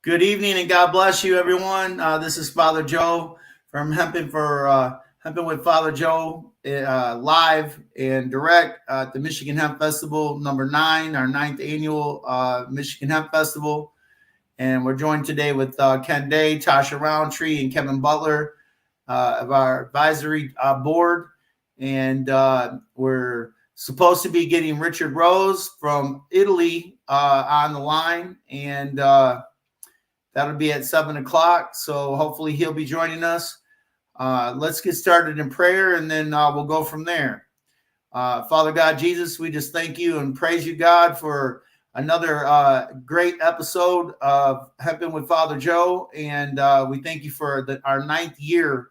Good evening and God bless you, everyone. This is Father Joe from Hemping Hemping with Father Joe, live and direct at the Michigan Hemp Festival #9, our 9th annual Michigan Hemp Festival. And we're joined today with Ken Day, Tasha Roundtree, and Kevin Butler of our advisory board. And we're supposed to be getting Richard Rose from Italy on the line. And that'll be at 7 o'clock. So hopefully he'll be joining us. Let's get started in prayer, and then we'll go from there. Father God, Jesus, we just thank you and praise you, God, for another great episode of Hemping with Father Joe. And we thank you for our 9th year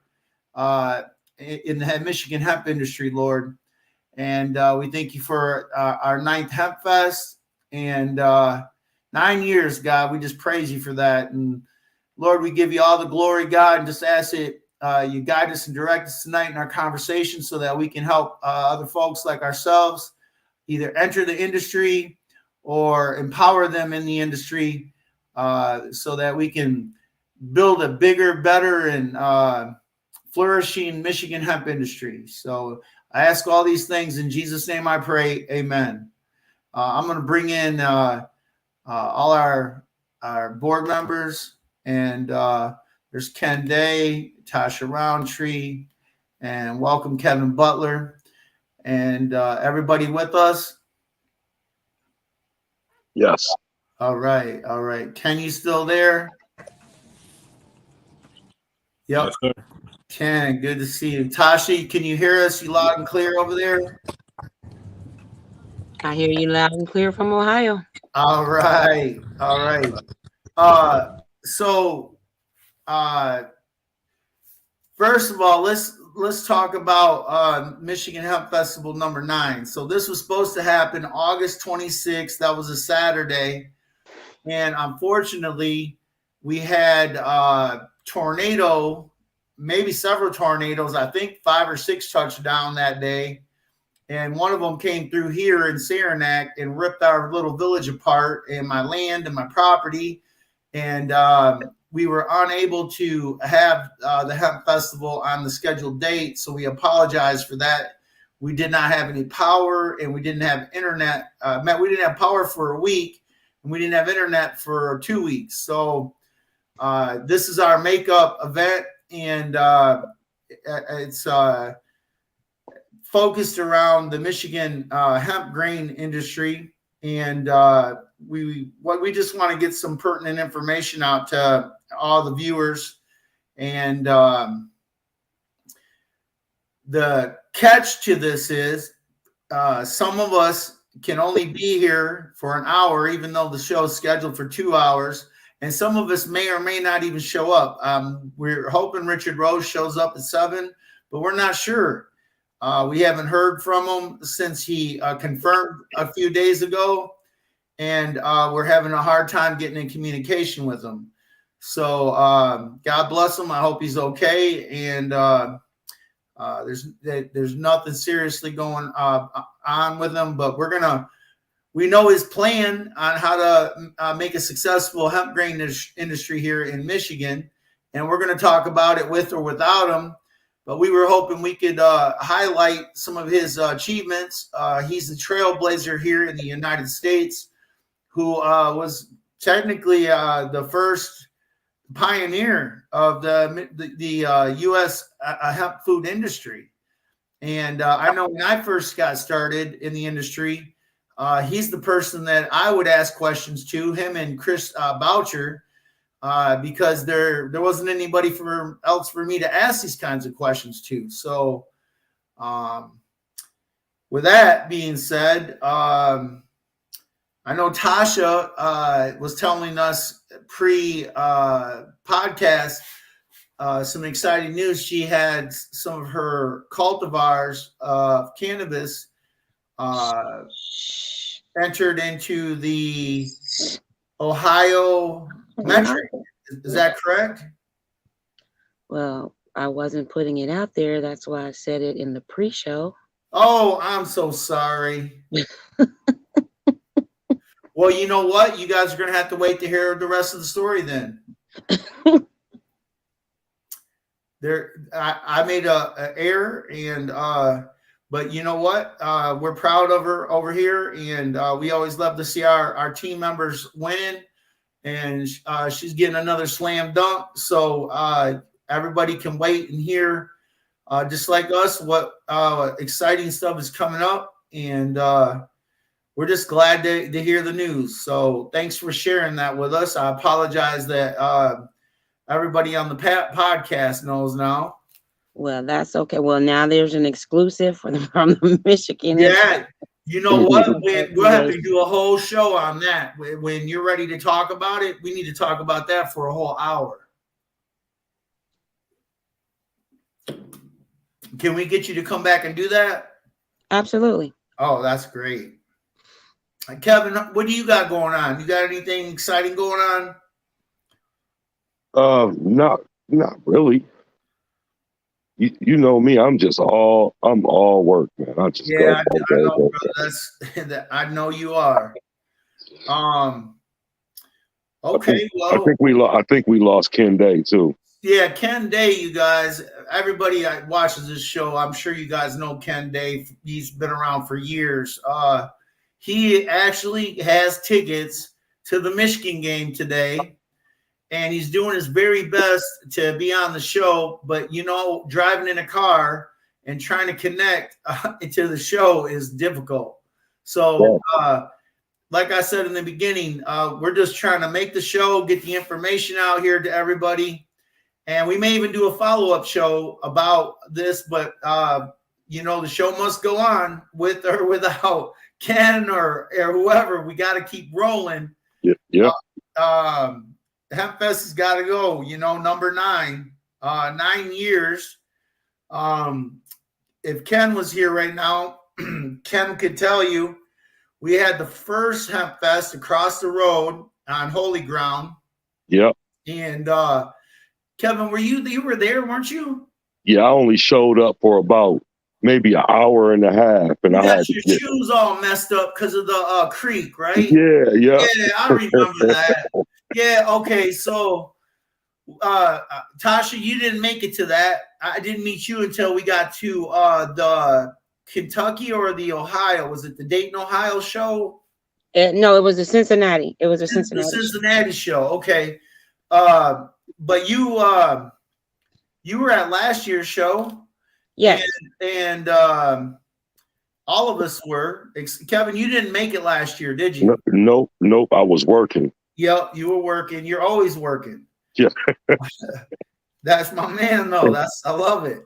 in the Michigan hemp industry, Lord. And we thank you for our 9th Hemp Fest. And 9 years, God, we just praise you for that. And Lord, we give you all the glory, God, and just ask that you guide us and direct us tonight in our conversation so that we can help other folks like ourselves either enter the industry or empower them in the industry so that we can build a bigger, better, and flourishing Michigan hemp industry. So I ask all these things in Jesus' name I pray, amen. I'm going to bring in all our board members, and there's Ken Day, Tasha Roundtree, and welcome Kevin Butler, and everybody with us. Yes. All right. Ken, you still there? Yep. Yes, Ken, good to see you. Tasha, can you hear us? You loud and clear over there? I hear you loud and clear from Ohio. All right. So first of all, let's talk about Michigan Hemp Festival #9. So this was supposed to happen August 26th. That was a Saturday, and unfortunately, we had tornado, maybe several tornadoes. I think 5 or 6 touched down that day. And one of them came through here in Saranac and ripped our little village apart and my land and my property. And we were unable to have the hemp festival on the scheduled date. So we apologize for that. We did not have any power, and we didn't have internet. We didn't have power for a week, and we didn't have internet for 2 weeks. So this is our makeup event, and it's focused around the Michigan hemp grain industry, and we just want to get some pertinent information out to all the viewers. And the catch to this is some of us can only be here for an hour, even though the show is scheduled for 2 hours, and some of us may or may not even show up. We're hoping Richard Rose shows up at 7, but we're not sure. We haven't heard from him since he confirmed a few days ago, and we're having a hard time getting in communication with him. So God bless him. I hope he's okay, and there's nothing seriously going on with him. But we know his plan on how to make a successful hemp grain industry here in Michigan, and we're going to talk about it with or without him. But we were hoping we could highlight some of his achievements. He's the trailblazer here in the United States, who was technically the first pioneer of the U.S. Hemp food industry. And I know when I first got started in the industry, he's the person that I would ask questions to, him and Chris Boucher. Because there wasn't anybody else for me to ask these kinds of questions to. So with that being said, I know Tasha was telling us pre-podcast some exciting news. She had some of her cultivars of cannabis entered into the Ohio metric. Is that correct? Well, I wasn't putting it out there. That's why I said it in the pre-show. Oh, I'm so sorry. Well, you know what? You guys are going to have to wait to hear the rest of the story then. I made a error, and but you know what? We're proud of her over here, and we always love to see our team members winning. And she's getting another slam dunk, so everybody can wait and hear, just like us, what exciting stuff is coming up, and we're just glad to hear the news. So thanks for sharing that with us. I apologize that everybody on the podcast knows now. Well, that's okay. Well, now there's an exclusive from the Michigan. Yeah, you know what? We'll have to do a whole show on that. When you're ready to talk about it, we need to talk about that for a whole hour. Can we get you to come back and do that? Absolutely. Oh, that's great. Kevin, what do you got going on? You got anything exciting going on? Not really. You know me, I'm all work, man. I just I know, brother. I know you are. Okay, I think we lost Ken Day too. Yeah, Ken Day, you guys. Everybody that watches this show, I'm sure you guys know Ken Day. He's been around for years. He actually has tickets to the Michigan game today. And he's doing his very best to be on the show, but driving in a car and trying to connect to the show is difficult. So, like I said in the beginning, we're just trying to make the show, get the information out here to everybody, and we may even do a follow-up show about this. But the show must go on with or without Ken or whoever. We got to keep rolling. Yeah. Hemp Fest has got to go, number 9, 9 years. If Ken was here right now, Ken could tell you we had the first Hemp Fest across the road on Holy Ground. Yep. And Kevin, you were there, weren't you? Yeah, I only showed up for about maybe an hour and a half, and I had your shoes all messed up because of the creek, right? Yeah. Yeah, I remember that. Yeah, okay, so Tasha, you didn't make it to that. I didn't meet you until we got to the Kentucky or the Ohio. Was it the Dayton, Ohio show? No, it was the Cincinnati. It was a Cincinnati. The Cincinnati show. Okay, but you were at last year's show. Yes, and all of us were. Kevin, you didn't make it last year, did you? Nope. I was working. Yep, you were working. You're always working. Yeah. That's my man, though. I love it.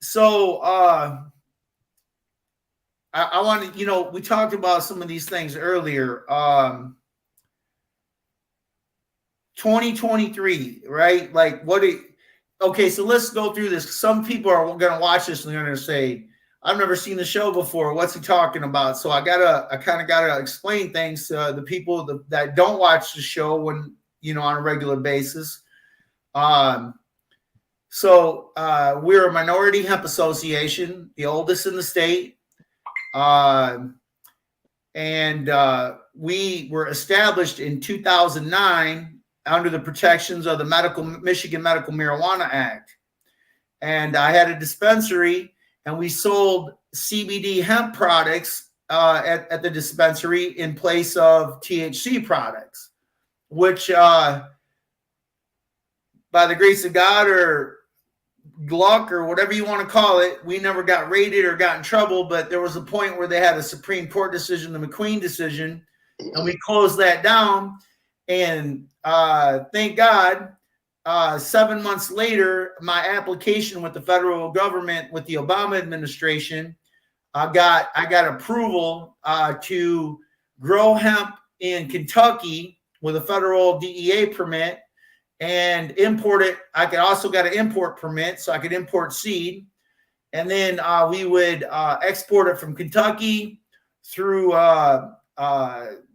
So I wanted, we talked about some of these things earlier. 2023, right? Like okay, so let's go through this. Some people are going to watch this and they're going to say, I've never seen the show before. What's he talking about? So I kind of gotta explain things to the people that don't watch the show when, on a regular basis. So we're a minority hemp association, the oldest in the state. And we were established in 2009 under the protections of the Michigan Medical Marijuana Act. And I had a dispensary, and we sold CBD hemp products at the dispensary in place of THC products, which by the grace of God or luck or whatever you want to call it, we never got raided or got in trouble. But there was a point where they had a Supreme Court decision, the McQueen decision, and we closed that down. And thank God, 7 months later, my application with the federal government, with the Obama administration, I got approval to grow hemp in Kentucky with a federal DEA permit and import it. I could also got an import permit, so I could import seed. And then we would export it from Kentucky through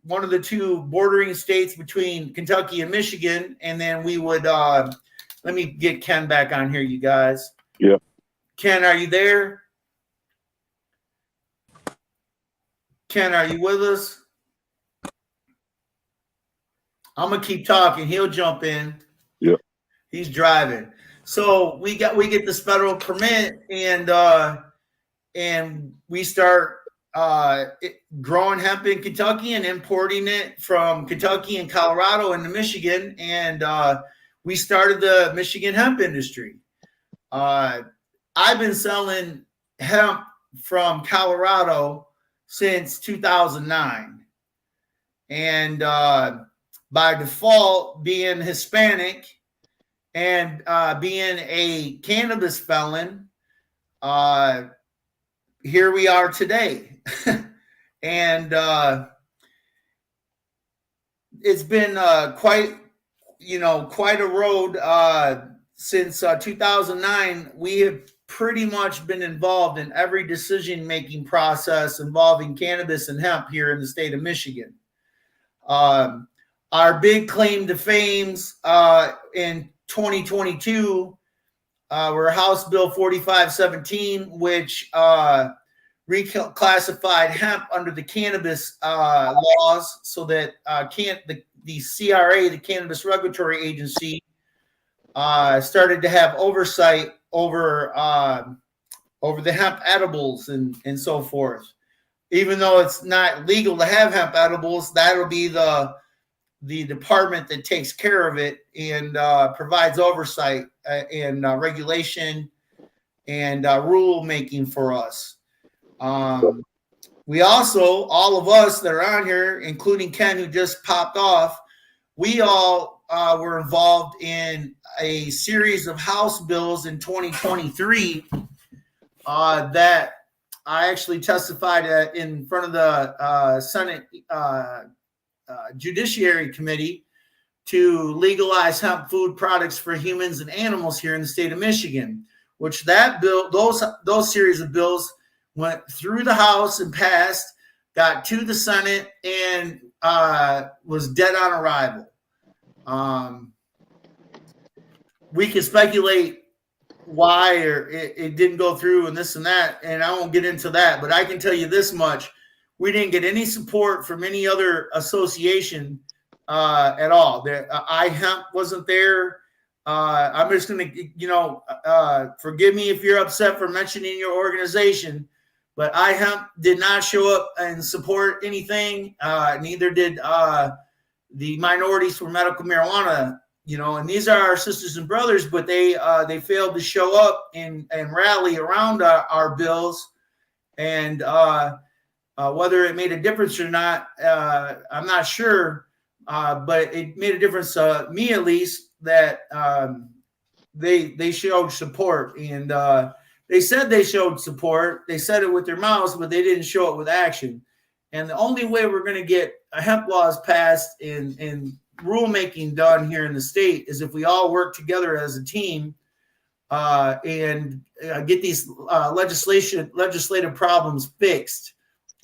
one of the two bordering states between Kentucky and Michigan. And then we would, let me get Ken back on here, you guys. Yeah. Ken, are you there? Ken, are you with us? I'm gonna keep talking. He'll jump in. Yeah. He's driving. So we get this federal permit, and we start growing hemp in Kentucky and importing it from Kentucky and Colorado into Michigan, and we started the Michigan hemp industry. I've been selling hemp from Colorado since 2009, and by default, being Hispanic and being a cannabis felon, here we are today. And it's been quite a road. Since 2009, we have pretty much been involved in every decision-making process involving cannabis and hemp here in the state of Michigan. Our big claim to fame in 2022 were House Bill 4517, which reclassified hemp under the cannabis laws, so that the CRA, the Cannabis Regulatory Agency, started to have oversight over the hemp edibles and so forth. Even though it's not legal to have hemp edibles, that'll be the department that takes care of it and provides oversight and regulation and rule making for us. We also, all of us that are on here, including Ken, who just popped off, we all were involved in a series of House bills in 2023 that I actually testified in front of the Senate Judiciary Committee to legalize hemp food products for humans and animals here in the state of Michigan, which that bill, those series of bills went through the House and passed, got to the Senate, and was dead on arrival. We can speculate why or it didn't go through and this and that, and I won't get into that, but I can tell you this much. We didn't get any support from any other association at all. iHemp wasn't there. I'm just going to, forgive me if you're upset for mentioning your organization, but iHemp did not show up and support anything. Neither did the Minorities for Medical Marijuana, and these are our sisters and brothers, but they failed to show up and rally around our bills. And whether it made a difference or not, I'm not sure, but it made a difference to me, at least, that they showed support. And they said they showed support. They said it with their mouths, but they didn't show it with action. And the only way we're going to get hemp laws passed and rulemaking done here in the state is if we all work together as a team and get these legislative problems fixed.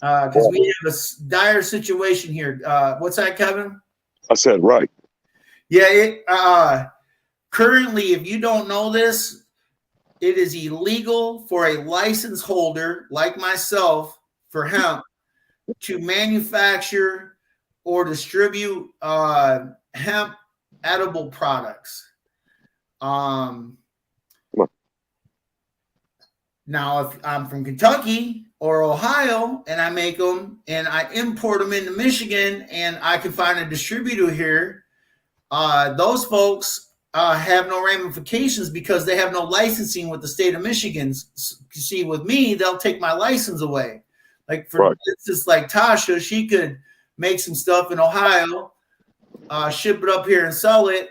Because we have a dire situation here. What's that, Kevin? I said right. Yeah. Currently, if you don't know this, it is illegal for a license holder like myself for hemp to manufacture or distribute hemp edible products. Now, if I'm from Kentucky or Ohio and I make them and I import them into Michigan and I can find a distributor here, those folks have no ramifications because they have no licensing with the state of Michigan. You see, with me, they'll take my license away. Like for instance, like Tasha, she could make some stuff in Ohio, ship it up here and sell it,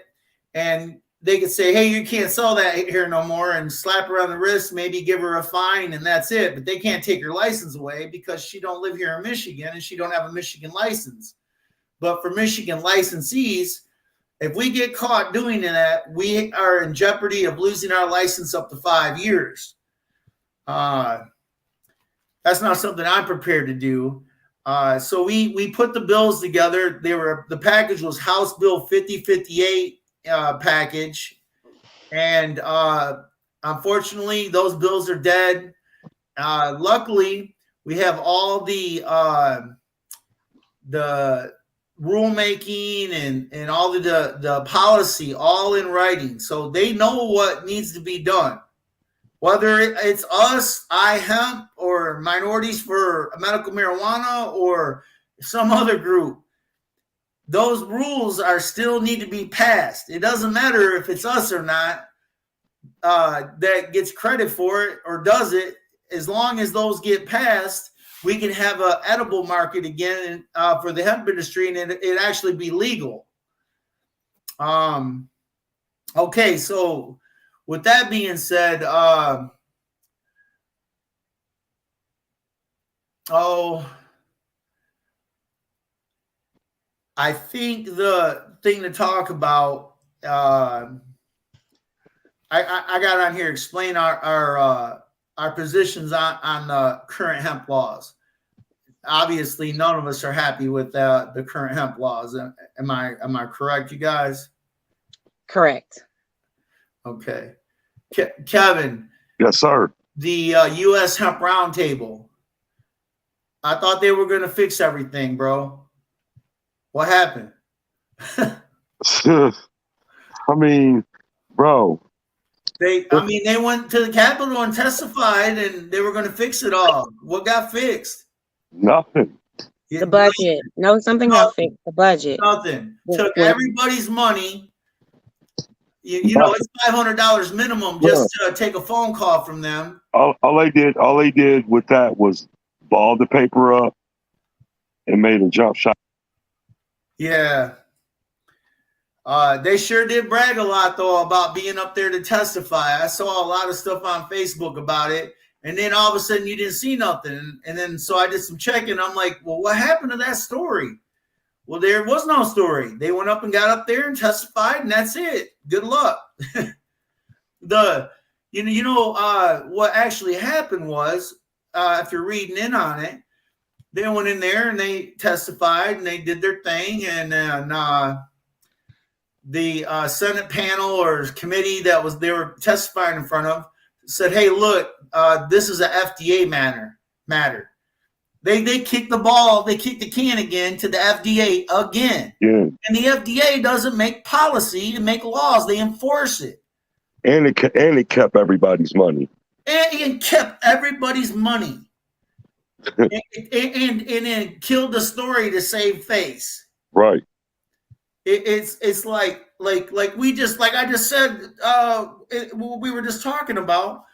and they could say, hey, you can't sell that here no more, and slap her on the wrist, maybe give her a fine, and that's it. But they can't take her license away because she don't live here in Michigan and she don't have a Michigan license. But for Michigan licensees, if we get caught doing that, we are in jeopardy of losing our license up to 5 years. That's not something I'm prepared to do. So we put the bills together. The package was House Bill 5058 package, and unfortunately, those bills are dead. Luckily, we have all the rulemaking and all the policy all in writing, so they know what needs to be done. Whether it's us, Hemp, or Minorities for Medical Marijuana, or some other group, those rules are still need to be passed. It doesn't matter if it's us or not that gets credit for it or does it. As long as those get passed, we can have an edible market again for the hemp industry, and it actually be legal. Okay, so with that being said, I think the thing to talk about, I got on here, explain our positions on the current hemp laws. Obviously, none of us are happy with the current hemp laws. Am I correct, you guys? Correct. Okay. Kevin. Yes, sir. The U.S. Hemp Roundtable. I thought they were going to fix everything, bro. What happened? I mean, bro. They went to the Capitol and testified, and they were going to fix it all. What got fixed? Nothing. The budget. No, something got fixed. The budget. Nothing. Took everybody's money. You know, it's $500 minimum just to take a phone call from them. All they did with that was ball the paper up and made a jump shot. Yeah. They sure did brag a lot, though, about being up there to testify. I saw a lot of stuff on Facebook about it, and then all of a sudden you didn't see nothing. And then so I did some checking. I'm like, well, what happened to that story? Well, there was no story. They went up and got up there and testified, and that's it. Good luck. What actually happened was, after reading in on it, they went in there and they testified and they did their thing, and then the Senate panel or committee that they were testifying in front of said, "Hey, look, this is a FDA matter." They kicked the ball, they kicked the can again to the FDA again. Yeah. And the FDA doesn't make policy to make laws, they enforce it. And it kept everybody's money. And kept everybody's money. and then killed the story to save face. Right. It's like we just, like I just said, we were just talking about.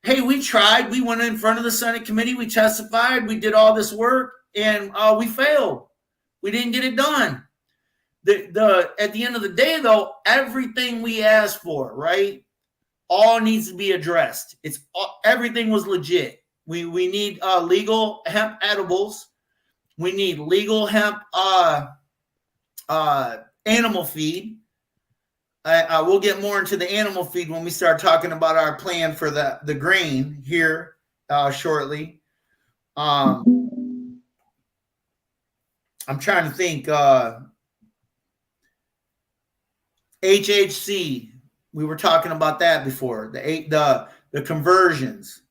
Hey, we tried. We went in front of the Senate committee. We testified. We did all this work, and we failed. We didn't get it done. At the end of the day, though, everything we asked for, right, all needs to be addressed. Everything was legit. We need legal hemp edibles. We need legal hemp animal feed. We'll get more into the animal feed when we start talking about our plan for the grain here shortly. I'm trying to think. HHC, we were talking about that before. The conversions.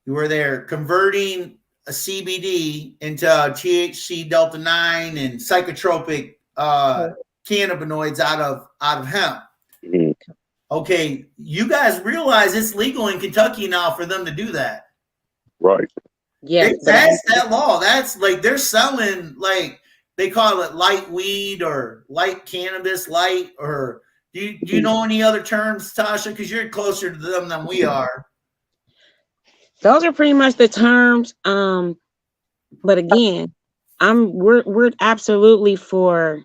We were there converting a CBD into THC Delta 9 and psychotropic cannabinoids out of hemp. Mm-hmm. Okay, you guys realize it's legal in Kentucky now for them to do that. Right. Yeah. They passed that law. That's like they're selling, like they call it light weed or light cannabis, light, or do you know any other terms, Tasha? Because you're closer to them than we are. Those are pretty much the terms. But again, we're absolutely for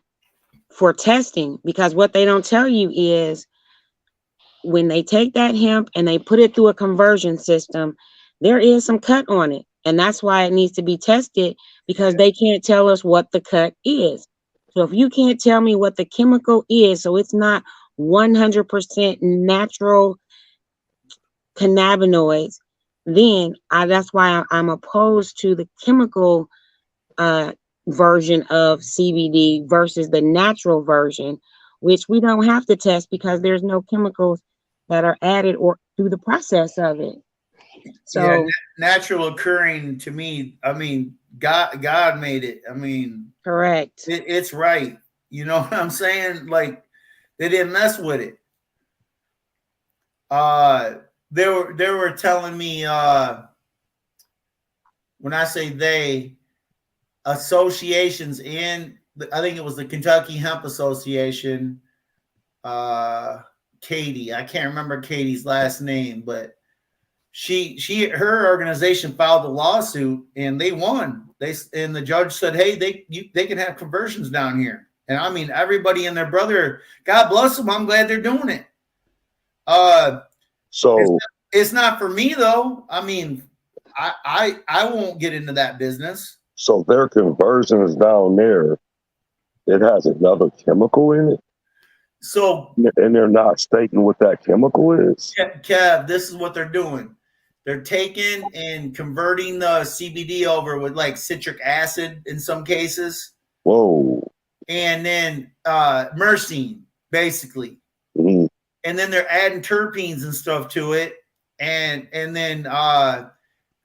testing, because what they don't tell you is when they take that hemp and they put it through a conversion system, there is some cut on it. And that's why it needs to be tested, because they can't tell us what the cut is. So if you can't tell me what the chemical is, so it's not 100% natural cannabinoids, then that's why I'm opposed to the chemical version of CBD versus the natural version, which we don't have to test because there's no chemicals that are added or through the process of it. Yeah, So natural occurring to me. I mean, God made it. I mean, correct. it's right. You know what I'm saying? Like they didn't mess with it. They were telling me when I say they, associations in, I think it was the Kentucky Hemp Association. Katie, I can't remember Katie's last name, but her organization filed a lawsuit and they won. And the judge said, "Hey, they can have conversions down here." And I mean, everybody and their brother, God bless them. I'm glad they're doing it. So it's not for me though. I mean, I won't get into that business. so their conversions down there, it has another chemical in it, So, and they're not stating what that chemical is. Kev, this is what they're doing. They're taking and converting the CBD over with like citric acid in some cases. Whoa. And then myrcene, basically. Mm-hmm. And then they're adding terpenes and stuff to it, and then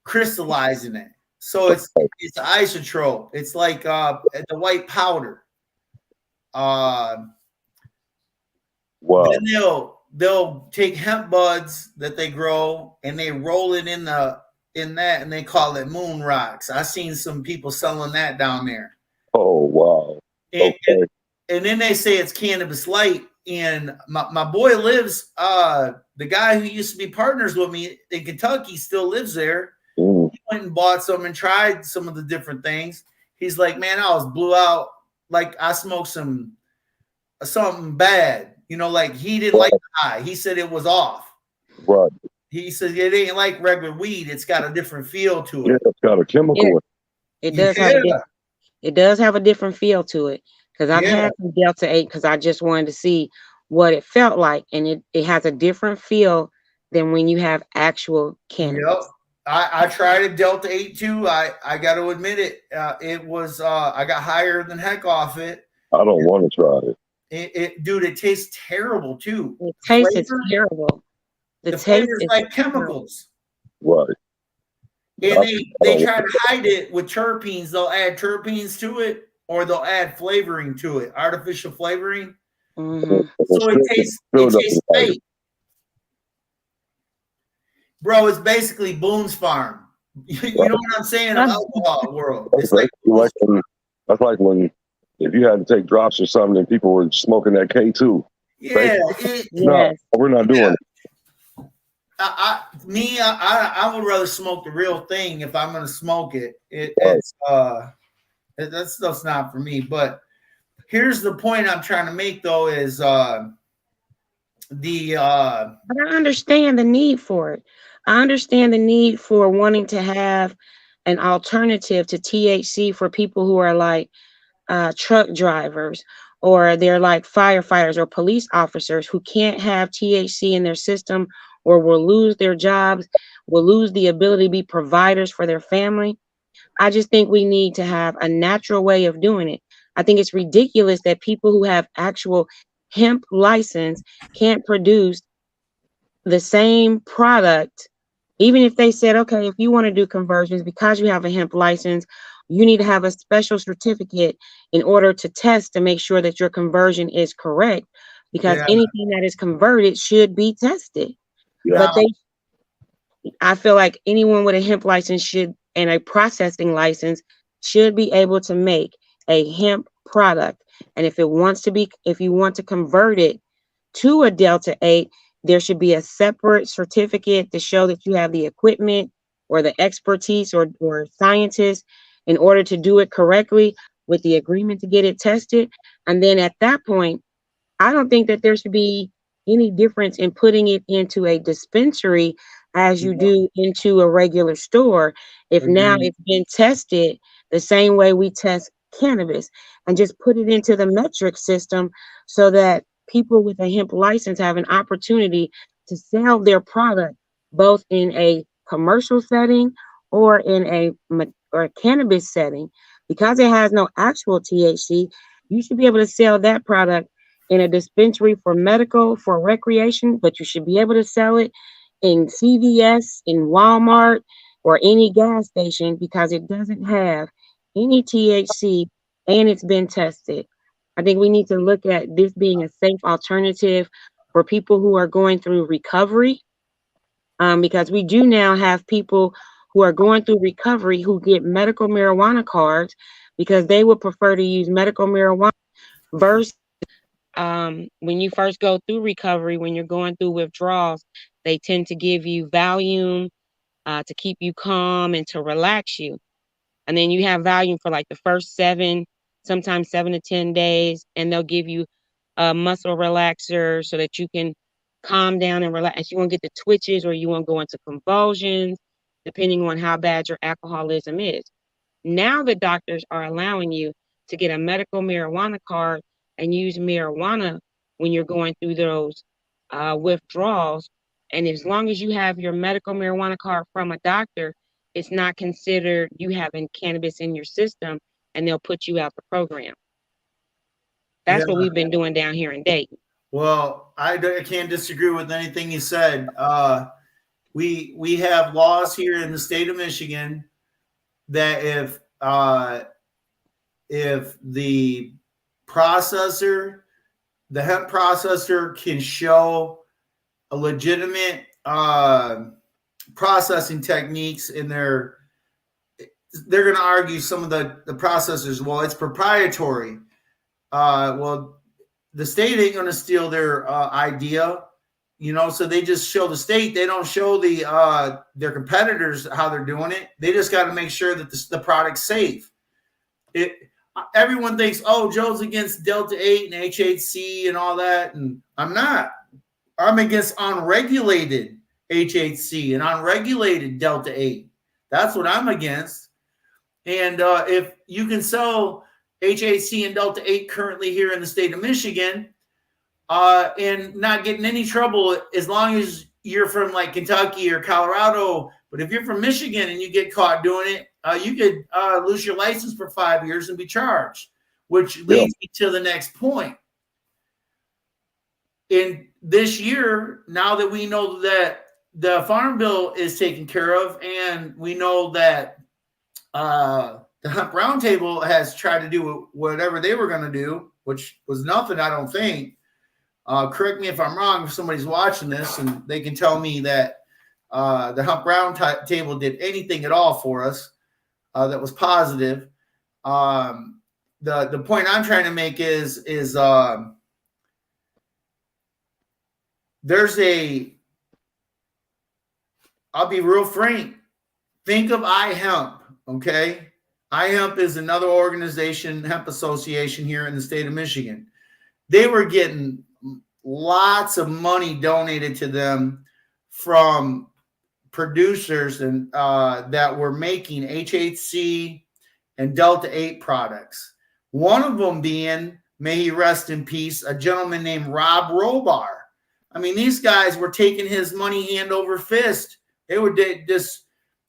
crystallizing it. So it's isotrope. It's like the white powder. Wow. Then they'll take hemp buds that they grow and they roll it in that, and they call it moon rocks. I've seen some people selling that down there. Oh wow. And then they say it's cannabis light. And my boy lives, the guy who used to be partners with me in Kentucky still lives there. Mm. He went and bought some and tried some of the different things. He's like, "Man, I was blew out. Like I smoked something bad. You know, like he didn't like the high. He said it was off. Right. He said it ain't like regular weed. It's got a different feel to it. Yeah, it's got a chemical. Yeah. It does have a different feel to it. Because I've had some Delta 8 because I just wanted to see what it felt like. And it has a different feel than when you have actual cannabis. Yep. I tried a Delta 8 too. I got to admit it. It was I got higher than heck off it. I don't want to try it. Dude, it tastes terrible too. It tastes terrible. The flavor is like chemicals. Right. And they try to hide it with terpenes. They'll add terpenes to it, or they'll add flavoring to it, artificial flavoring. Mm-hmm. So it tastes fake. Bro, it's basically Boone's Farm. You know what I'm saying? Alcohol world. It's like that's like when if you had to take drops or something and people were smoking that K2. Yeah. No, we're not doing it. I would rather smoke the real thing if I'm going to smoke it. That stuff's not for me. But here's the point I'm trying to make, though, is but I understand the need for it. I understand the need for wanting to have an alternative to THC for people who are like truck drivers, or they're like firefighters or police officers who can't have THC in their system, or will lose their jobs, will lose the ability to be providers for their family. I just think we need to have a natural way of doing it. I think it's ridiculous that people who have actual hemp license can't produce the same product, even if they said, okay, if you want to do conversions because you have a hemp license, you need to have a special certificate in order to test to make sure that your conversion is correct, because anything that is converted should be tested. Yeah. But I feel like anyone with a hemp license and a processing license should be able to make a hemp product. And if you want to convert it to a Delta 8, there should be a separate certificate to show that you have the equipment or the expertise or scientists in order to do it correctly, with the agreement to get it tested. And then at that point, I don't think that there should be any difference in putting it into a dispensary as you do into a regular store. If now it's been tested the same way we test cannabis, and just put it into the metric system so that people with a hemp license have an opportunity to sell their product both in a commercial setting or in a cannabis setting. Because it has no actual THC, you should be able to sell that product in a dispensary for medical, for recreation, but you should be able to sell it in CVS, in Walmart, or any gas station because it doesn't have any THC and it's been tested. I think we need to look at this being a safe alternative for people who are going through recovery, because we do now have people who are going through recovery who get medical marijuana cards because they would prefer to use medical marijuana versus when you first go through recovery, when you're going through withdrawals, they tend to give you Valium to keep you calm and to relax you. And then you have Valium for like the first sometimes 7 to 10 days, and they'll give you a muscle relaxer so that you can calm down and relax. You won't get the twitches or you won't go into convulsions, depending on how bad your alcoholism is. Now the doctors are allowing you to get a medical marijuana card and use marijuana when you're going through those withdrawals. And as long as you have your medical marijuana card from a doctor, it's not considered you having cannabis in your system, and they'll put you out the program. That's what we've been doing down here in Dayton. Well, I can't disagree with anything you said. We have laws here in the state of Michigan that if the processor, the hemp processor, can show a legitimate processing techniques in they're going to argue some of the processors, well, it's proprietary. Well, the state ain't going to steal their idea, so they just show the state. They don't show their competitors how they're doing it. They just got to make sure that the product's safe. Everyone thinks, oh, Joe's against Delta 8 and HHC and all that, and I'm not. I'm against unregulated HHC and unregulated Delta 8. That's what I'm against. And if you can sell HHC and Delta 8 currently here in the state of Michigan and not get in any trouble, as long as you're from like Kentucky or Colorado. But if you're from Michigan and you get caught doing it, you could lose your license for 5 years and be charged, which leads me to the next point. In this year, now that we know that the Farm Bill is taken care of, and we know that the Hemp Roundtable has tried to do whatever they were going to do, which was nothing, I don't think. Correct me if I'm wrong, if somebody's watching this, and they can tell me that the Hemp Roundtable did anything at all for us that was positive. The point I'm trying to make is I'll be real frank. Think of iHemp, okay? iHemp is another organization, hemp association here in the state of Michigan. They were getting lots of money donated to them from producers and that were making HHC and Delta 8 products. One of them being, may he rest in peace, a gentleman named Rob Robar. I mean, these guys were taking his money hand over fist. They were just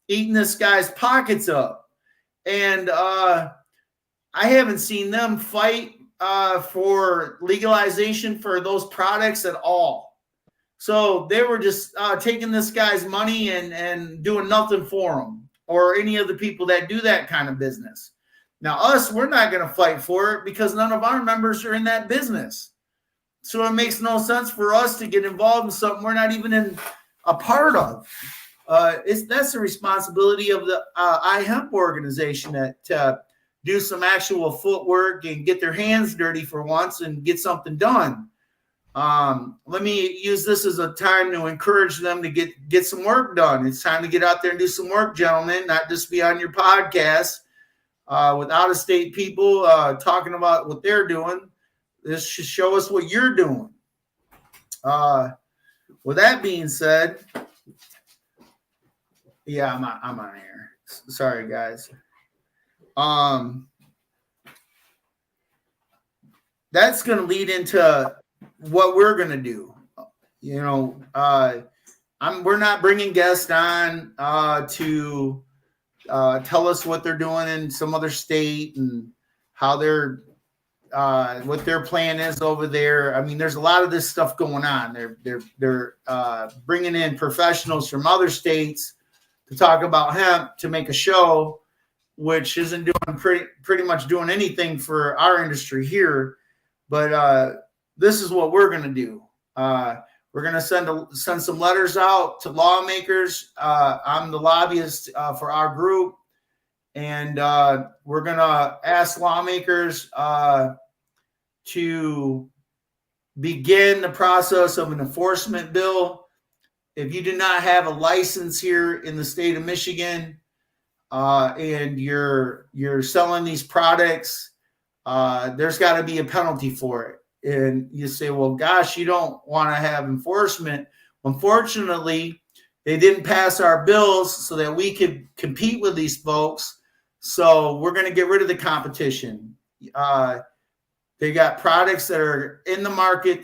eating this guy's pockets up. And I haven't seen them fight for legalization for those products at all. So they were just taking this guy's money and doing nothing for him or any of the people that do that kind of business. Now, us, we're not going to fight for it because none of our members are in that business. So it makes no sense for us to get involved in something we're not even in a part of. That's the responsibility of the iHemp organization to do some actual footwork and get their hands dirty for once and get something done. Let me use this as a time to encourage them to get some work done. It's time to get out there and do some work, gentlemen, not just be on your podcast with out-of-state people talking about what they're doing. This should show us what you're doing. With that being said, yeah, I'm on air. Sorry, guys. That's going to lead into what we're going to do. We're not bringing guests on to tell us what they're doing in some other state and how they're what their plan is over there. I mean, there's a lot of this stuff going on. They're bringing in professionals from other states to talk about hemp to make a show, which isn't doing pretty much doing anything for our industry here. But this is what we're going to do. We're going to send some letters out to lawmakers. I'm the lobbyist for our group. And we're going to ask lawmakers to begin the process of an enforcement bill. If you do not have a license here in the state of Michigan and you're selling these products, there's got to be a penalty for it. And you say, well, gosh, you don't want to have enforcement. Unfortunately, they didn't pass our bills so that we could compete with these folks. So we're going to get rid of the competition. They got products that are in the market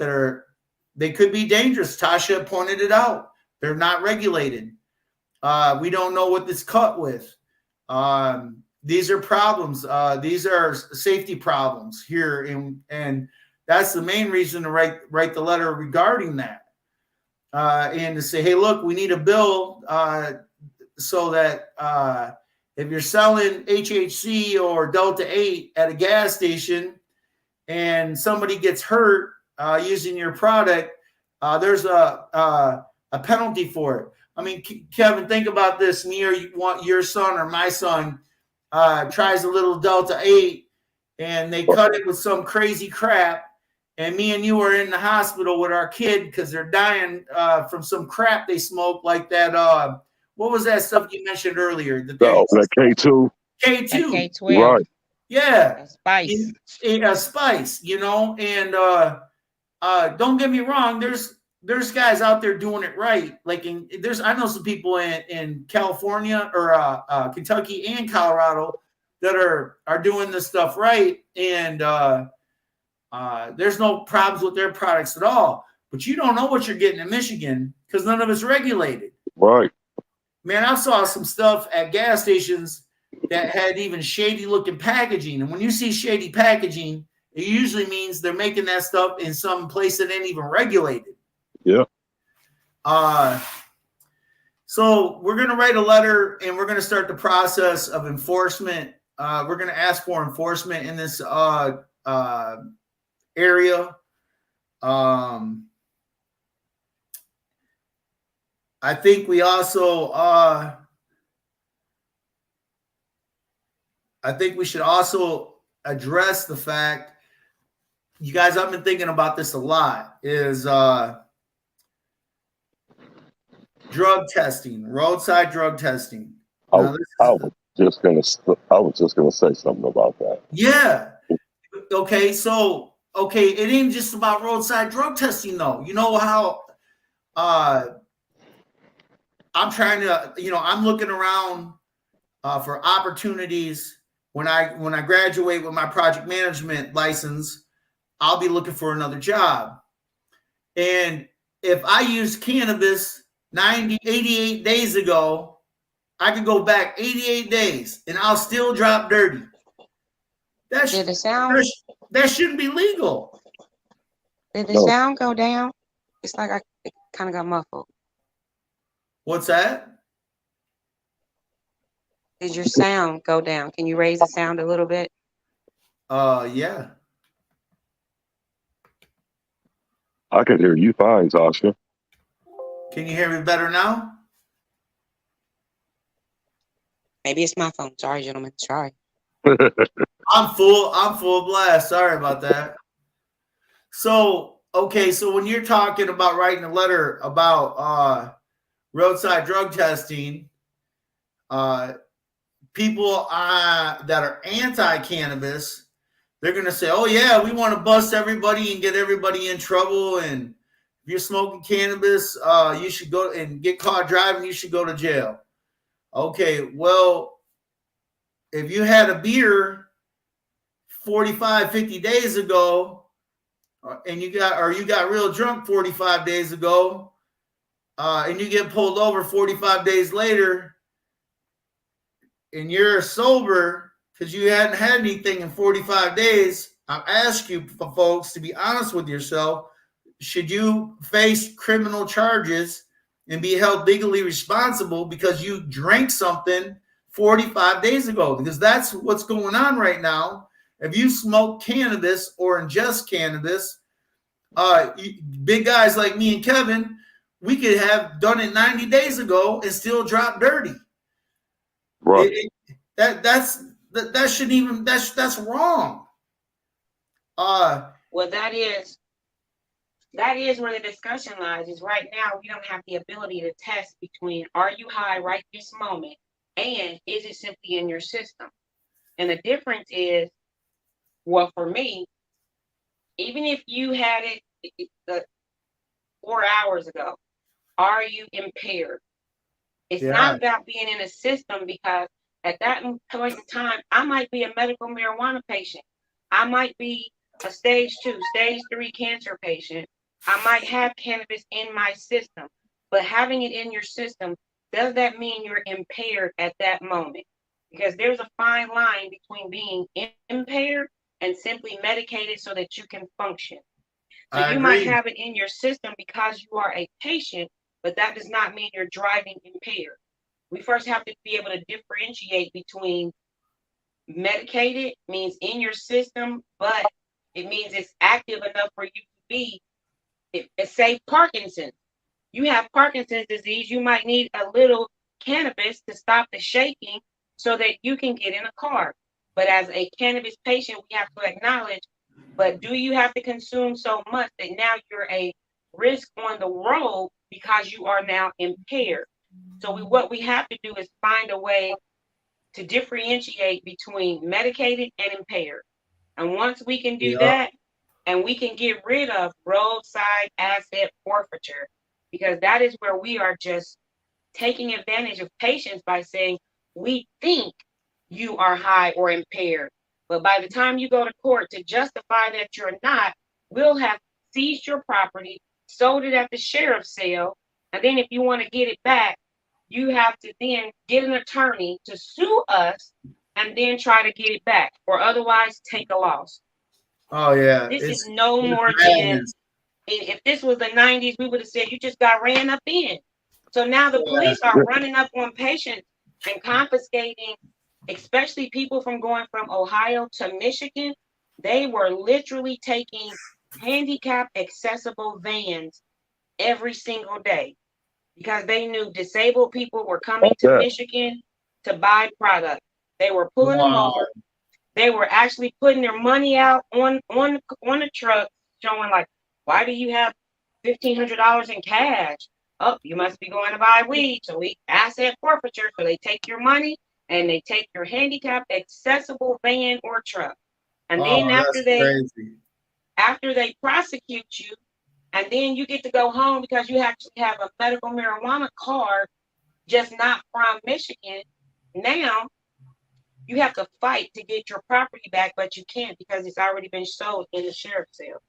they could be dangerous. Tasha pointed it out. They're not regulated. We don't know what this cut with. These are problems. These are safety problems here. And that's the main reason to write the letter regarding that. And to say, hey, look, we need a bill so that if you're selling HHC or Delta 8 at a gas station and somebody gets hurt using your product, there's a penalty for it. I mean, Kevin, think about this. Me or your son or my son tries a little Delta 8 and they cut it with some crazy crap. And me and you are in the hospital with our kid because they're dying from some crap they smoked, like that. What was that stuff you mentioned earlier? That K2. K2. K12. Right. Yeah. A spice. A spice, and don't get me wrong, there's guys out there doing it right. Like I know some people in California or Kentucky and Colorado that are doing this stuff right. And there's no problems with their products at all. But you don't know what you're getting in Michigan because none of it's regulated. Right. Man, I saw some stuff at gas stations that had even shady looking packaging. And when you see shady packaging, it usually means they're making that stuff in some place that ain't even regulated. Yeah. So we're going to write a letter and we're going to start the process of enforcement. We're going to ask for enforcement in this area. I think we also I think we should also address the fact, you guys, I've been thinking about this a lot, is drug testing, roadside drug testing. I was just gonna say something about that. Yeah. Okay. So, it ain't just about roadside drug testing though. You know how I'm trying to, I'm looking around for opportunities. When I graduate with my project management license, I'll be looking for another job. And if I used cannabis 88 days ago, I could go back 88 days and I'll still drop dirty. That shouldn't be legal. Did the sound go down? It's like it kind of got muffled. What's that? Did your sound go down? Can you raise the sound a little bit? Yeah. I can hear you fine, Tasha. Can you hear me better now? Maybe it's my phone. Sorry, gentlemen. Sorry. I'm full blast. Sorry about that. So when you're talking about writing a letter about roadside drug testing, people that are anti-cannabis, they're going to say, oh, yeah, we want to bust everybody and get everybody in trouble. And if you're smoking cannabis, you should go and get caught driving. You should go to jail. Okay, well, if you had a beer 45, 50 days ago, and you got real drunk 45 days ago, and you get pulled over 45 days later, and you're sober because you hadn't had anything in 45 days, I ask you folks to be honest with yourself. Should you face criminal charges and be held legally responsible because you drank something 45 days ago? Because that's what's going on right now. If you smoke cannabis or ingest cannabis, big guys like me and Kevin, we could have done it 90 days ago and still drop dirty. Right. That shouldn't even, that's wrong. Well, that is where the discussion lies. Is right now we don't have the ability to test between are you high right this moment and is it simply in your system. And the difference is, well, for me, even if you had it 4 hours ago, are you impaired? It's not about being in a system, because at that point in time, I might be a medical marijuana patient. I might be a stage 2, stage 3 cancer patient. I might have cannabis in my system, but having it in your system, does that mean you're impaired at that moment? Because there's a fine line between being impaired and simply medicated so that you can function. So you might have it in your system because you are a patient, but that does not mean you're driving impaired. We first have to be able to differentiate between medicated means in your system, but it means it's active enough for you to be, say Parkinson's. You have Parkinson's disease, you might need a little cannabis to stop the shaking so that you can get in a car. But as a cannabis patient, we have to acknowledge, but do you have to consume so much that now you're a risk on the road because you are now impaired? So what we have to do is find a way to differentiate between medicated and impaired. And once we can do that, and we can get rid of roadside asset forfeiture, because that is where we are just taking advantage of patients by saying, we think you are high or impaired. But by the time you go to court to justify that you're not, we'll have seized your property, sold it at the sheriff's sale, and then if you want to get it back, you have to then get an attorney to sue us and then try to get it back, or otherwise take a loss. Oh, yeah. This is no more than, if this was the 90s, we would have said you just got ran up in. So now the police are running up on patients and confiscating, especially people from going from Ohio to Michigan. They were literally taking handicap accessible vans every single day because they knew disabled people were coming to Michigan to buy product. They were pulling them over. They were actually putting their money out on the truck, showing like, why do you have $1,500 in cash? Oh, you must be going to buy weed. So we asset forfeiture. So they take your money and they take your handicap accessible van or truck. And then after they prosecute you, and then you get to go home because you actually have a medical marijuana card, just not from Michigan. Now you have to fight to get your property back, but you can't because it's already been sold in the sheriff's sale.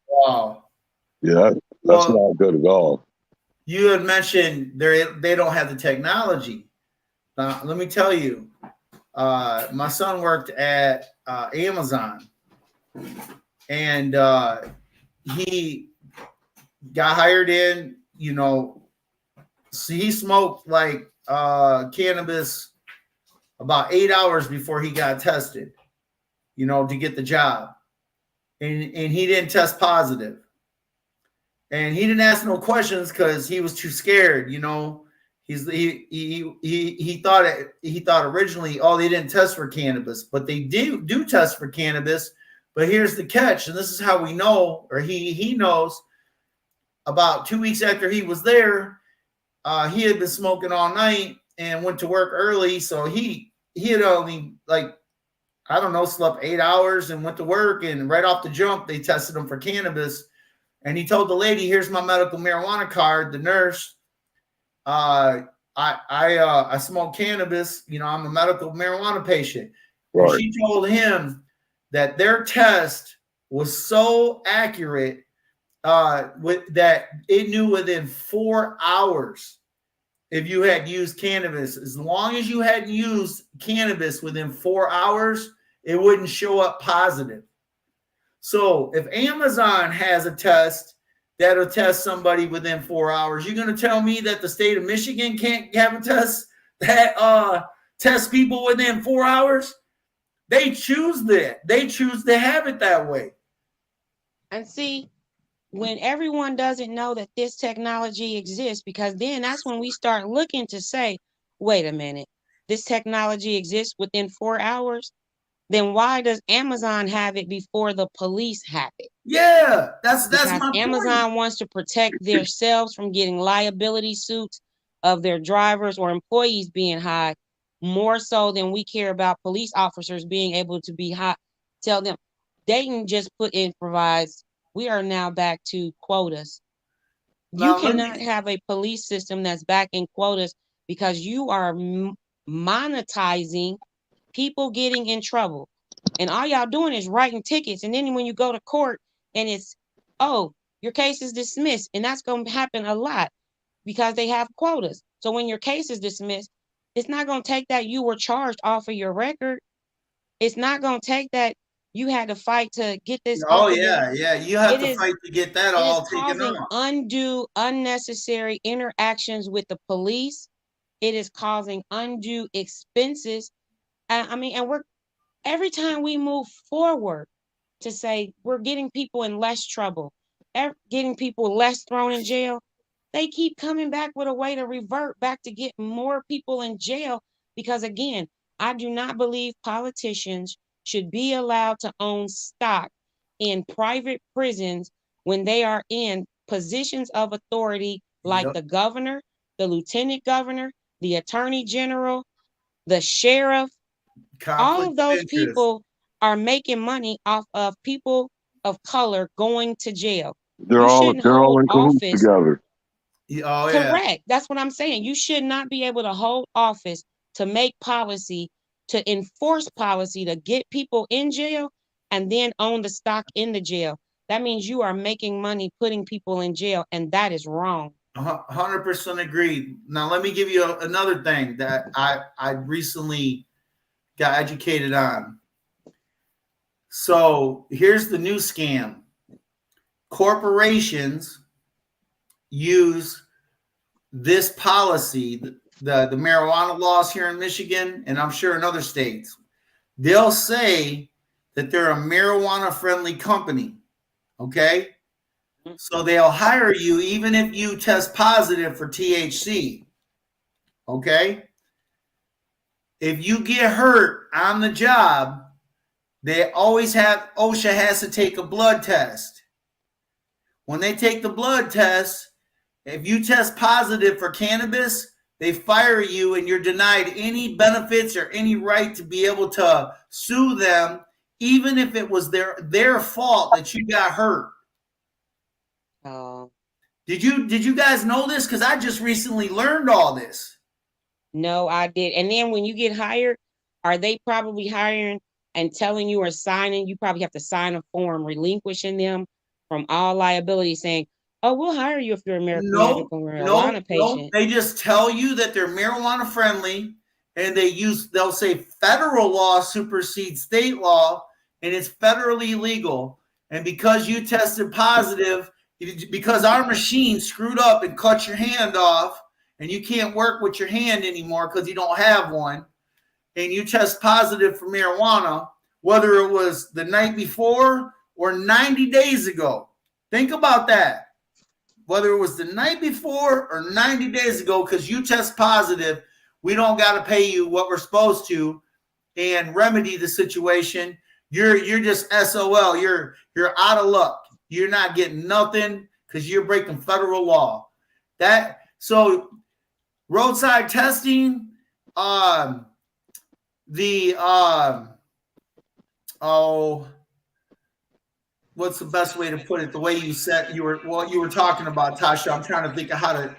Wow. Yeah, that's not good at all. You had mentioned they don't have the technology. Let me tell you, my son worked at Amazon, and he got hired in, so he smoked like cannabis about 8 hours before he got tested, to get the job. And he didn't test positive. And he didn't ask no questions because he was too scared, He thought originally, they didn't test for cannabis, but they do test for cannabis. But here's the catch, and this is how we know, or he knows. About 2 weeks after he was there, he had been smoking all night and went to work early. So he had only slept 8 hours and went to work, and right off the jump, they tested him for cannabis. And he told the lady, "Here's my medical marijuana card." The nurse, I smoke cannabis. I'm a medical marijuana patient. Right. And she told him that their test was so accurate that it knew within 4 hours if you had used cannabis. As long as you hadn't used cannabis within 4 hours, it wouldn't show up positive. So if Amazon has a test that'll test somebody within 4 hours, you're going to tell me that the state of Michigan can't have a test that tests people within 4 hours? They choose that. They choose to have it that way. And see, when everyone doesn't know that this technology exists, because then that's when we start looking to say, wait a minute, this technology exists within 4 hours, then why does Amazon have it before the police have it? Yeah, that's Because my Amazon point. wants to protect themselves from getting liability suits of their drivers or employees being high, more so than we care about police officers being able to be high. Tell them, Dayton just put in provides, we are now back to quotas. You Now, cannot have a police system that's back in quotas because you are monetizing people getting in trouble. And all y'all doing is writing tickets. And then when you go to court and it's, oh, your case is dismissed. And that's going to happen a lot because they have quotas. So when your case is dismissed, it's not going to take that you were charged off of your record. It's not going to take that you had to fight to get this oh off of your record. yeah, you have It to is, fight to get that it is all taken causing off. undue, unnecessary interactions with the police. It is causing undue expenses. I mean, and we're every time we move forward to say we're getting people in less trouble, getting people less thrown in jail, they keep coming back with a way to revert back to get more people in jail. Because again, I do not believe politicians should be allowed to own stock in private prisons when they are in positions of authority like Yep. the governor, the lieutenant governor, the attorney general, the sheriff. All Conflict of of those interest. people are making money off of people of color going to jail. They're You all shouldn't they're all hold in cahoots office. together. Oh yeah. Correct. That's what I'm saying. You should not be able to hold office to make policy, to enforce policy, to get people in jail and then own the stock in the jail. That means you are making money putting people in jail, and that is wrong. 100% agreed. Now let me give you another thing that I recently got educated on. So here's the new scam. Corporations use this policy, the marijuana laws here in Michigan, and I'm sure in other states. They'll say that they're a marijuana friendly company. Okay. So they'll hire you even if you test positive for THC. Okay. If you get hurt on the job, they always have OSHA has to take a blood test. When they take the blood test, if you test positive for cannabis, they fire you and you're denied any benefits or any right to be able to sue them, even if it was their fault that you got hurt. Did you guys know this? Because I just recently learned all this. No, I did. And then when you get hired, are they probably hiring and telling you or signing? You probably have to sign a form relinquishing them from all liability, saying, "Oh, we'll hire you if you're a medical marijuana patient." They just tell you that they're marijuana friendly, and they'll say federal law supersedes state law, and it's federally legal. And because you tested positive, because our machine screwed up and cut your hand off, and you can't work with your hand anymore because you don't have one, and you test positive for marijuana, whether it was the night before or 90 days ago. Think about that. Whether it was the night before or 90 days ago, because you test positive, we don't got to pay you what we're supposed to and remedy the situation. You're just SOL. You're out of luck. You're not getting nothing because you're breaking federal law. So roadside testing, what's the best way to put it? The way you said you were talking about, Tasha. I'm trying to think of how to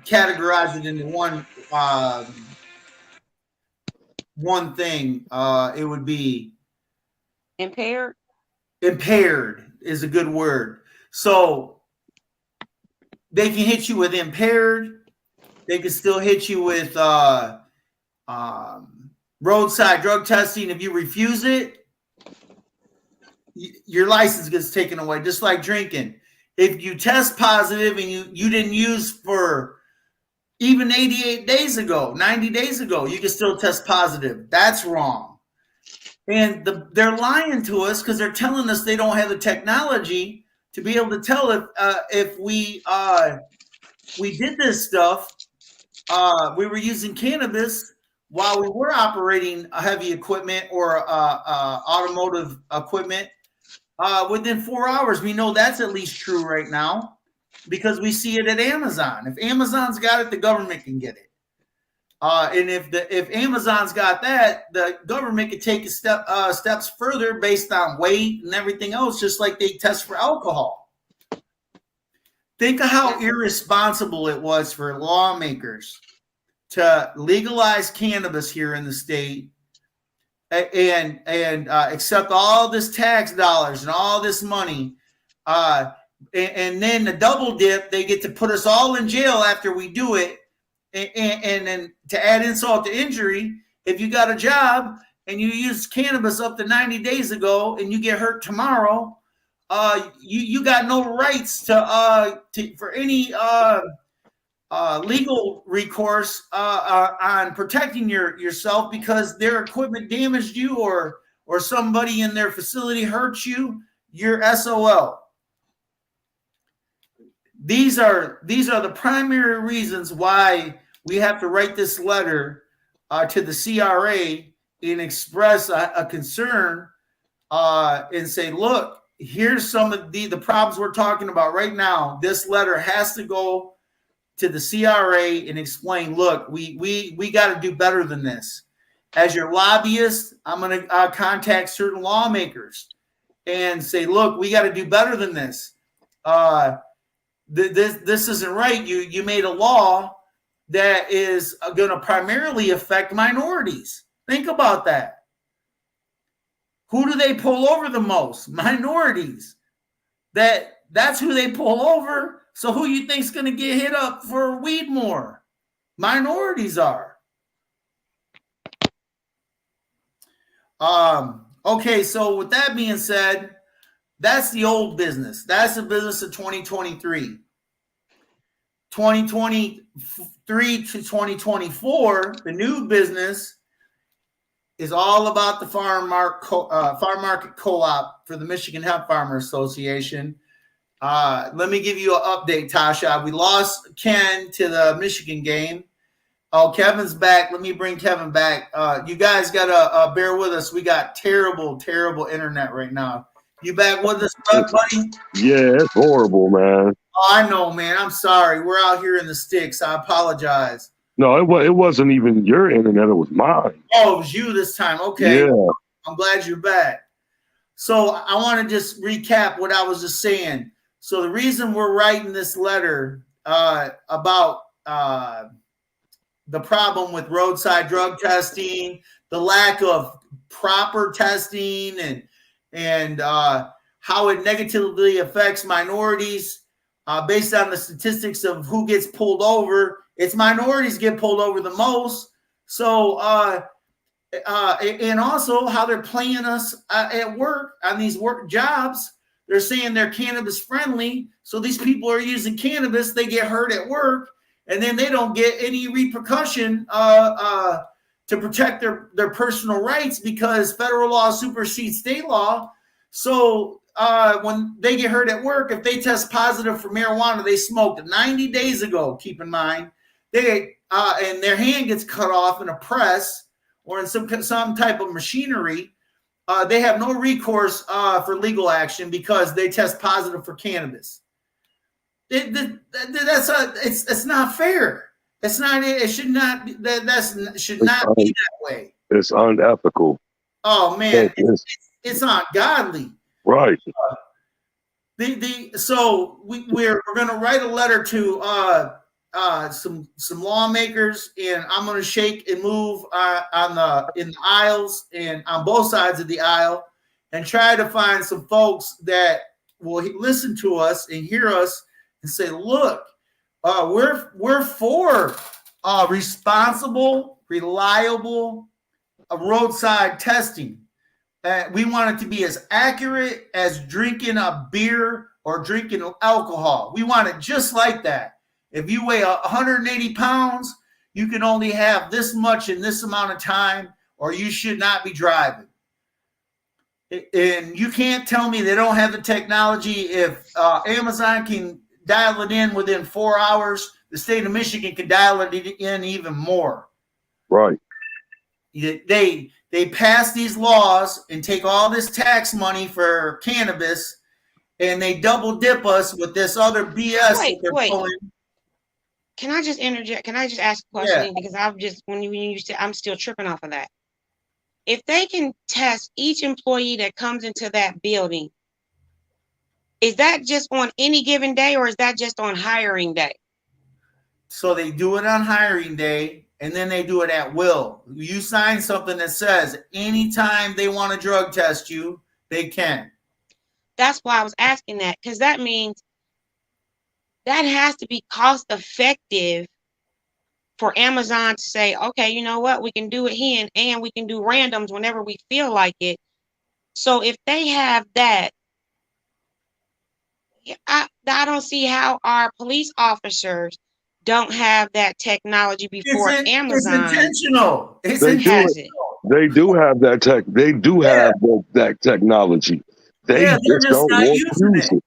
categorize it into one thing. It would be impaired. Impaired is a good word. So they can hit you with impaired. They can still hit you with roadside drug testing, if you refuse it, your license gets taken away, just like drinking. If you test positive and you didn't use for even 88 days ago, 90 days ago, you can still test positive. That's wrong. And they're lying to us because they're telling us they don't have the technology to be able to tell if we did this stuff. We were using cannabis while we were operating a heavy equipment or automotive equipment. Within 4 hours, we know that's at least true right now because we see it at Amazon. If Amazon's got it, the government can get it. And if Amazon's got that, the government could take steps further based on weight and everything else, just like they test for alcohol. Think of how irresponsible it was for lawmakers to legalize cannabis here in the state and accept all this tax dollars and all this money. And then the double dip, they get to put us all in jail after we do it. And then to add insult to injury, if you got a job and you used cannabis up to 90 days ago and you get hurt tomorrow, you got no rights for any legal recourse on protecting yourself because their equipment damaged you or somebody in their facility hurt you. You're SOL. These are the primary reasons why we have to write this letter to the CRA and express a concern and say, look, here's some of the problems we're talking about right now. This letter has to go to the CRA and explain, look, we got to do better than this. As your lobbyist, I'm going to contact certain lawmakers and say, look, we got to do better than this. This isn't right. You made a law that is going to primarily affect minorities. Think about that. Who do they pull over the most? Minorities. That's who they pull over. So who you think's going to get hit up for weed more? Minorities are. Okay, so with that being said, that's the old business. That's the business of 2023. 2023 to 2024, the new business is all about the farm market co-op for the Michigan Hemp Farmer Association. Let me give you an update, Tasha. We lost Ken to the Michigan game. Oh, Kevin's back. Let me bring Kevin back. You guys got to bear with us. We got terrible, terrible internet right now. You back with us, buddy? Yeah, it's horrible, man. Oh, I know, man. I'm sorry. We're out here in the sticks. I apologize. No, it wasn't even your internet. It was mine. Oh, it was you this time. Okay. Yeah. I'm glad you're back. So I want to just recap what I was just saying. So the reason we're writing this letter about the problem with roadside drug testing, the lack of proper testing, and how it negatively affects minorities based on the statistics of who gets pulled over. It's minorities get pulled over the most. So, and also how they're playing us at work on these work jobs. They're saying they're cannabis friendly. So these people are using cannabis. They get hurt at work and then they don't get any repercussion to protect their personal rights because federal law supersedes state law. So when they get hurt at work, if they test positive for marijuana, they smoked 90 days ago, keep in mind, and their hand gets cut off in a press or in some type of machinery, they have no recourse for legal action because they test positive for cannabis. It's not fair. It's not. It should not. Should not be that way. It's unethical. Oh man, it's ungodly. Right. So we're going to write a letter to some lawmakers, and I'm going to shake and move in the aisles and on both sides of the aisle, and try to find some folks that will listen to us and hear us and say, look, we're for responsible, reliable roadside testing. We want it to be as accurate as drinking a beer or drinking alcohol. We want it just like that. If you weigh 180 pounds, you can only have this much in this amount of time, or you should not be driving. And you can't tell me they don't have the technology. If Amazon can dial it in within 4 hours, the state of Michigan can dial it in even more. Right. They pass these laws and take all this tax money for cannabis, and they double dip us with this other BS that they're pulling. Can I just interject? Can I just ask a question? Yeah. Because I've just when you said, I'm still tripping off of that. If they can test each employee that comes into that building, is that just on any given day, or is that just on hiring day? So they do it on hiring day, and then they do it at will. You sign something that says anytime they want to drug test you, they can. That's why I was asking that, because that means that has to be cost effective for Amazon to say, okay, you know what, we can do it here, and we can do randoms whenever we feel like it. So if they have that, I don't see how our police officers don't have that technology before Amazon. It's intentional. They do have that tech. They do have that technology. They just don't want to use it.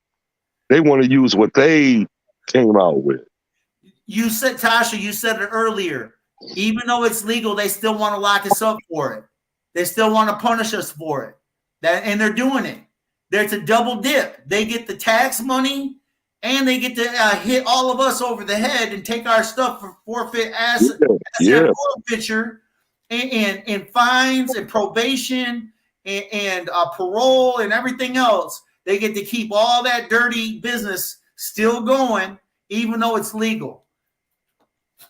They want to use what they came out with. You said, Tasha, you said it earlier. Even though it's legal, they still want to lock us up for it. They still want to punish us for it. And they're doing it. There's a double dip. They get the tax money, and they get to hit all of us over the head and take our stuff for forfeit asset forfeiture and fines and probation and parole and everything else. They get to keep all that dirty business still going, even though it's legal.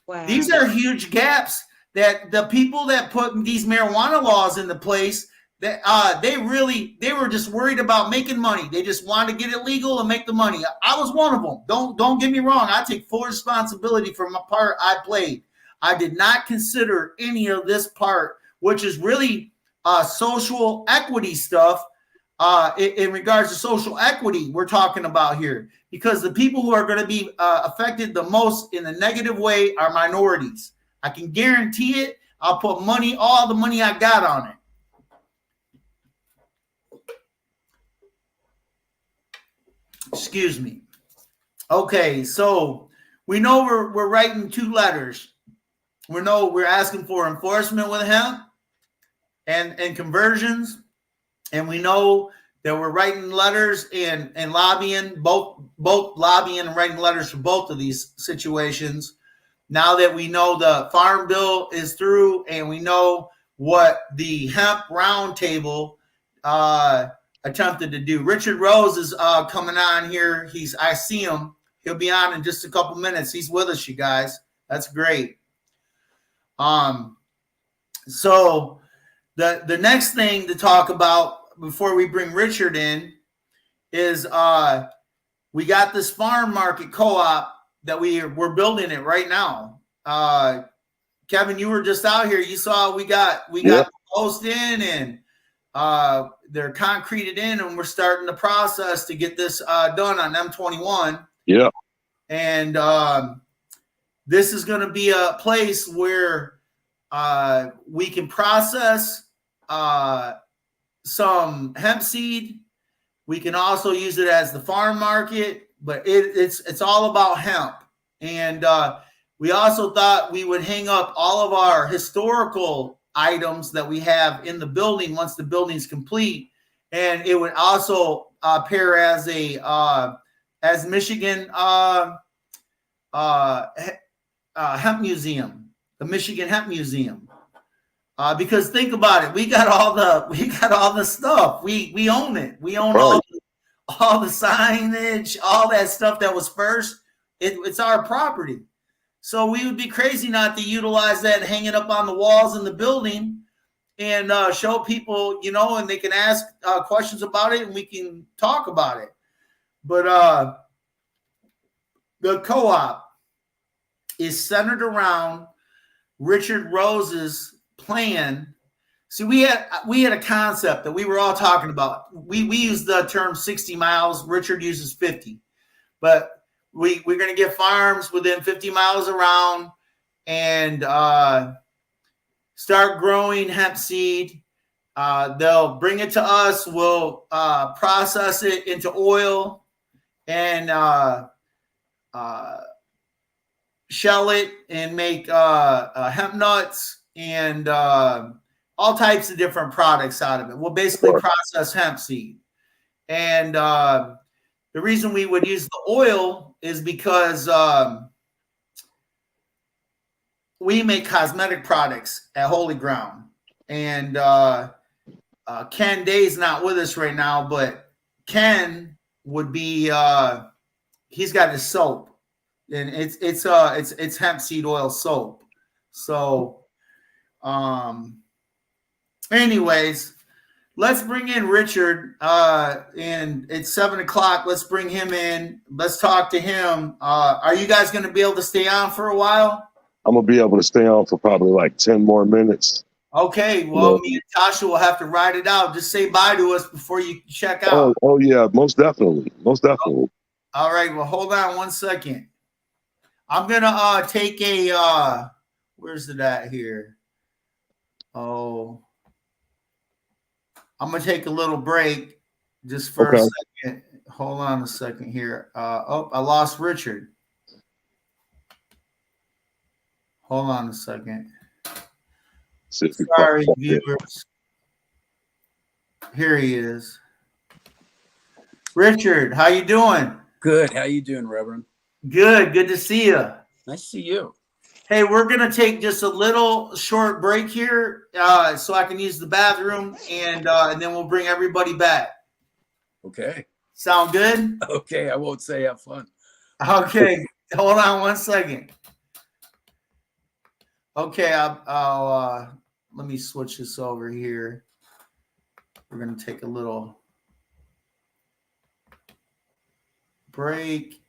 Wow. These are huge gaps that the people that put these marijuana laws into place, that they were just worried about making money. They just wanted to get it legal and make the money. I was one of them. Don't get me wrong. I take full responsibility for my part I played. I did not consider any of this part, which is really social equity stuff. In regards to social equity, we're talking about here, because the people who are going to be affected the most in a negative way are minorities. I can guarantee it. I'll put all the money I got on it. Excuse me. Okay, so we know we're writing 2 letters. We know we're asking for enforcement with hemp and conversions. And we know that we're writing letters and lobbying, both lobbying and writing letters for both of these situations. Now that we know the Farm Bill is through, and we know what the Hemp Roundtable attempted to do. Richard Rose is coming on here. I see him. He'll be on in just a couple minutes. He's with us, you guys. That's great. So the next thing to talk about before we bring Richard in is we got this farm market co-op that we're building it right now. Kevin, you were just out here. You saw we got the post in, and they're concreted in, and we're starting the process to get this done on M21. Yeah. And this is going to be a place where we can process some hemp seed. We can also use it as the farm market, but it's all about hemp. And we also thought we would hang up all of our historical items that we have in the building once the building's complete, and it would also pair as a as Michigan Hemp Museum, the Michigan Hemp Museum. Because think about it, we got all the stuff. We own it. We own all the signage, all that stuff that was first. It's our property. So we would be crazy not to utilize that, hang it up on the walls in the building, and show people, and they can ask questions about it, and we can talk about it. But the co-op is centered around Richard Rose's plan See, we had a concept that we were all talking about. We use the term 60 miles. Richard uses 50, but we're going to get farms within 50 miles around and start growing hemp seed. They'll bring it to us. We'll process it into oil and shell it and make hemp nuts and all types of different products out of it. We'll basically process hemp seed. And the reason we would use the oil is because we make cosmetic products at Holy Ground. And Ken Day's not with us right now, but Ken would be he's got his soap. And it's hemp seed oil soap. So anyways, let's bring in Richard. And it's 7 o'clock. Let's bring him in. Let's talk to him. Are you guys going to be able to stay on for a while? I'm going to be able to stay on for probably like 10 more minutes. Okay. Well, me and Tasha will have to ride it out. Just say bye to us before you check out. Oh yeah. Most definitely. Most definitely. All right. Well, hold on 1 second. I'm going to take a, where's it at here? Oh, I'm going to take a little break just for a second. Hold on a second here. Oh, I lost Richard. Hold on a second. Sorry, viewers. Here he is. Richard, how you doing? Good. How you doing, Reverend? Good. Good to see you. Nice to see you. Hey, we're going to take just a little short break here so I can use the bathroom, and then we'll bring everybody back. Okay. Sound good? Okay. I won't say have fun. Okay. Hold on 1 second. Okay. I'll let me switch this over here. We're going to take a little break.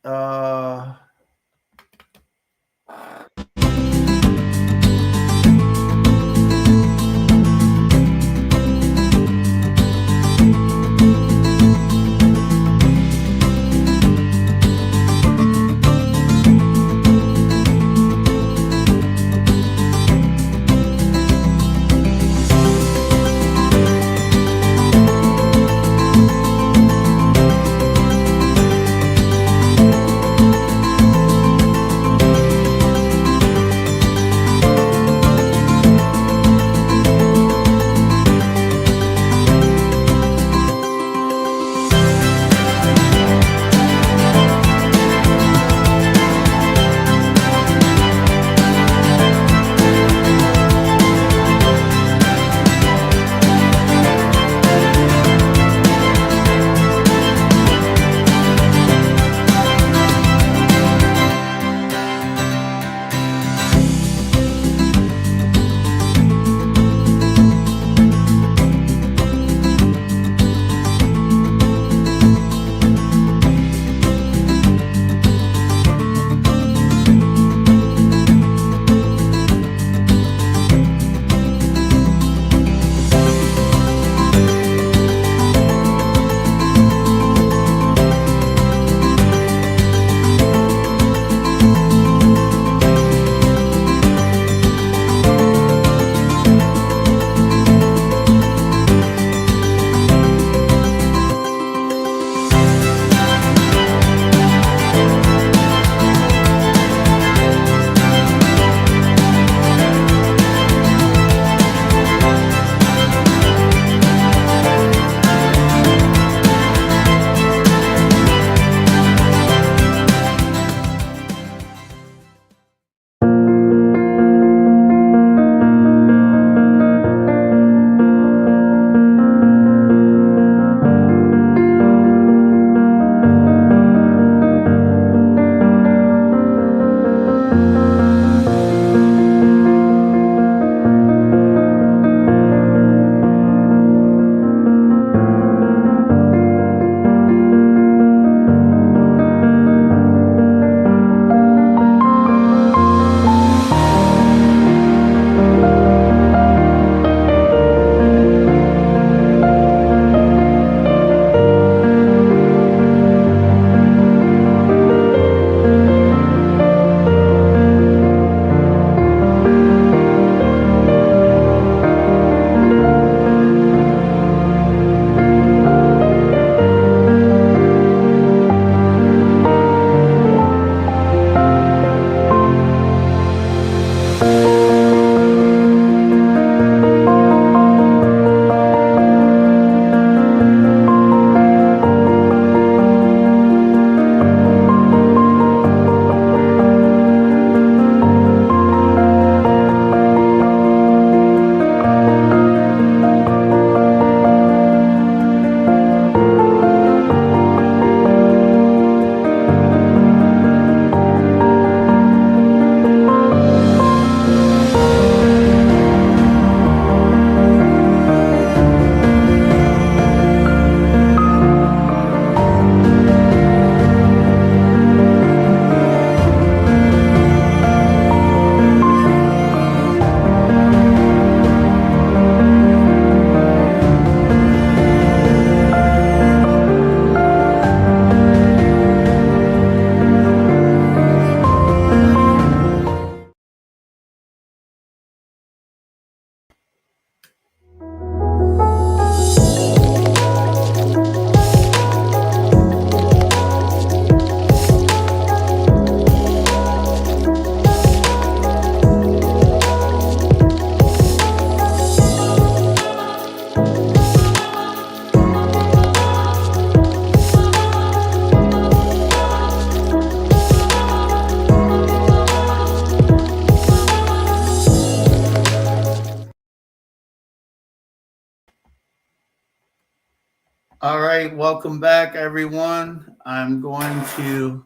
All right, welcome back, everyone. I'm going to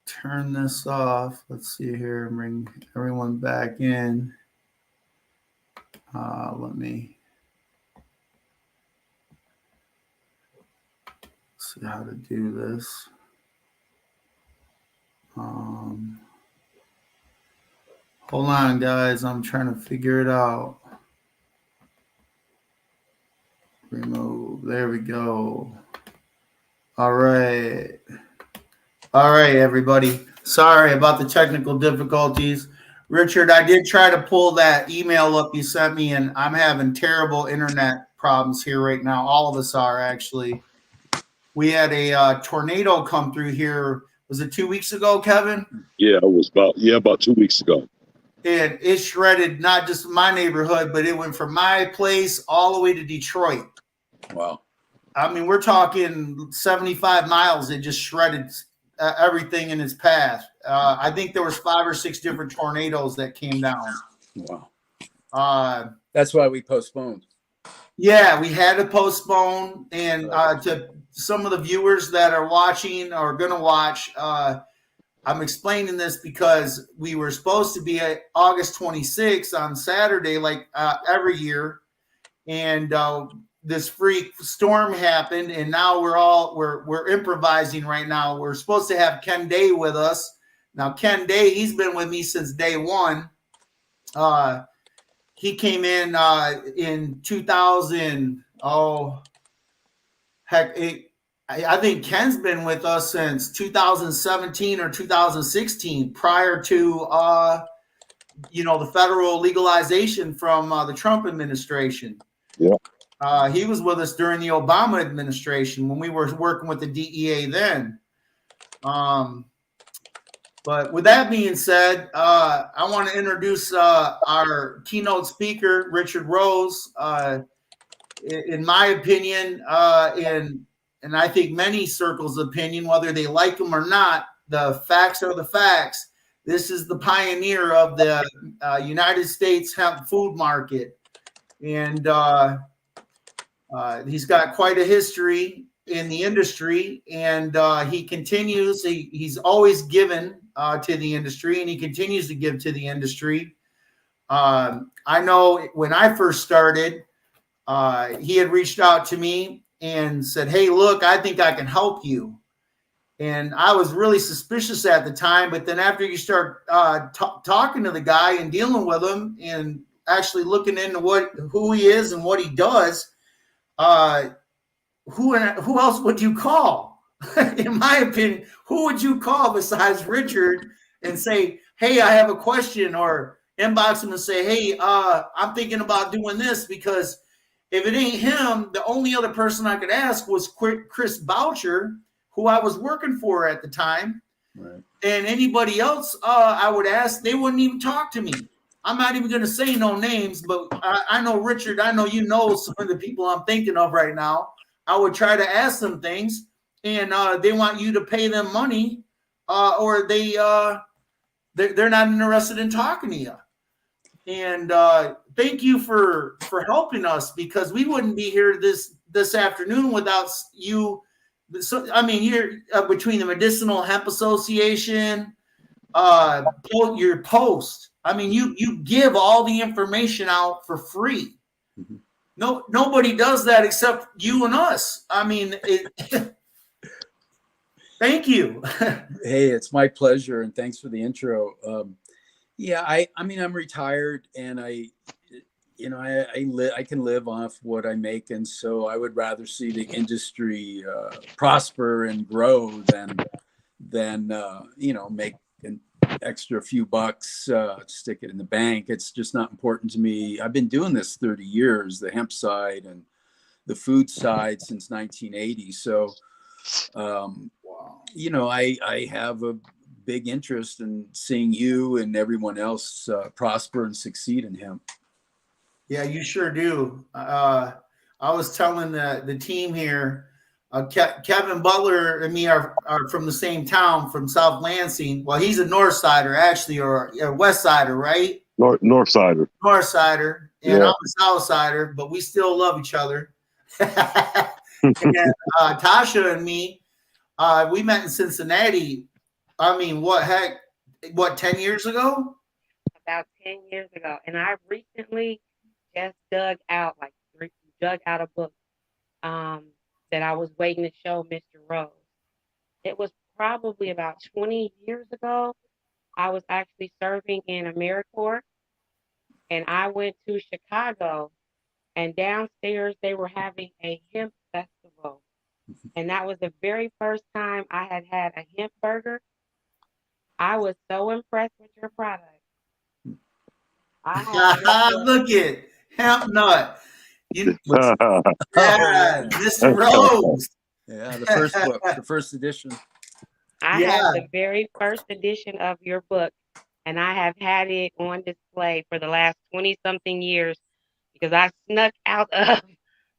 turn this off. Let's see here and bring everyone back in. Let me see how to do this. Hold on, guys. I'm trying to figure it out. Remove. There we go. All right. All right, everybody. Sorry about the technical difficulties. Richard, I did try to pull that email up you sent me, and I'm having terrible internet problems here right now. All of us are, actually. We had a tornado come through here. Was it 2 weeks ago, Kevin? Yeah, it was about 2 weeks ago. And it shredded not just my neighborhood, but it went from my place all the way to Detroit. Wow. I mean, we're talking 75 miles. It just shredded everything in its path. I think there was 5 or 6 different tornadoes that came down. Wow. That's why we postponed. Yeah, we had to postpone. And to some of the viewers that are watching or going to watch, I'm explaining this because we were supposed to be at August 26th on Saturday, like every year. And this freak storm happened, and now we're improvising right now. We're supposed to have Ken Day with us. Now, Ken Day, he's been with me since day one. He came in 2000. Oh, heck, I think Ken's been with us since 2017 or 2016, prior to the federal legalization from the Trump administration. Yeah. He was with us during the Obama administration when we were working with the DEA then. But with that being said, I want to introduce our keynote speaker, Richard Rose. In my opinion, and I think many circles' opinion, whether they like him or not, the facts are the facts. This is the pioneer of the United States hemp food market. And he's got quite a history in the industry, and he continues. He's always given to the industry, and he continues to give to the industry. I know when I first started, he had reached out to me and said, "Hey, look, I think I can help you." And I was really suspicious at the time, but then after you start talking to the guy and dealing with him and actually looking into who he is and what he does, who else would you call? In my opinion, who would you call besides Richard and say, "Hey, I have a question," or inbox him and say, "Hey, I'm thinking about doing this," because if it ain't him, the only other person I could ask was Chris Boucher, who I was working for at the time. Right. And anybody else I would ask, they wouldn't even talk to me. I'm not even going to say no names, but I know Richard. I know you know some of the people I'm thinking of right now. I would try to ask them things, and they want you to pay them money, or they're not interested in talking to you. And thank you for helping us, because we wouldn't be here this afternoon without you. So I mean, you're between the Medicinal Hemp Association, your post. I mean, you give all the information out for free. Mm-hmm. Nobody does that except you and us. I mean, thank you. Hey, it's my pleasure, and thanks for the intro. I mean, I'm retired, and I can live off what I make, and so I would rather see the industry prosper and grow than make an extra few bucks, stick it in the bank. It's just not important to me. I've been doing this 30 years, the hemp side and the food side, since 1980. So, I have a big interest in seeing you and everyone else prosper and succeed in hemp. Yeah, you sure do. I was telling the team here, Kevin Butler and me are from the same town, from South Lansing. Well, he's a North Sider, actually, or a West Sider, right? North Sider. North Sider, and Yeah. I'm a South Sider, but we still love each other. And Tasha and me, we met in Cincinnati. I mean, what, 10 years ago? About 10 years ago. And I recently just dug out a book that I was waiting to show Mr. Rose. It was probably about 20 years ago. I was actually serving in AmeriCorps, and I went to Chicago, and downstairs they were having a hemp festival. And that was the very first time I had had a hemp burger. I was so impressed with your product. I have Look at Hemp Nut. Yeah, Oh, yeah. Mr. Rose. Yeah, the first book, the first edition. I Yeah. have the very first edition of your book, and I have had it on display for the last 20 something years because I snuck out of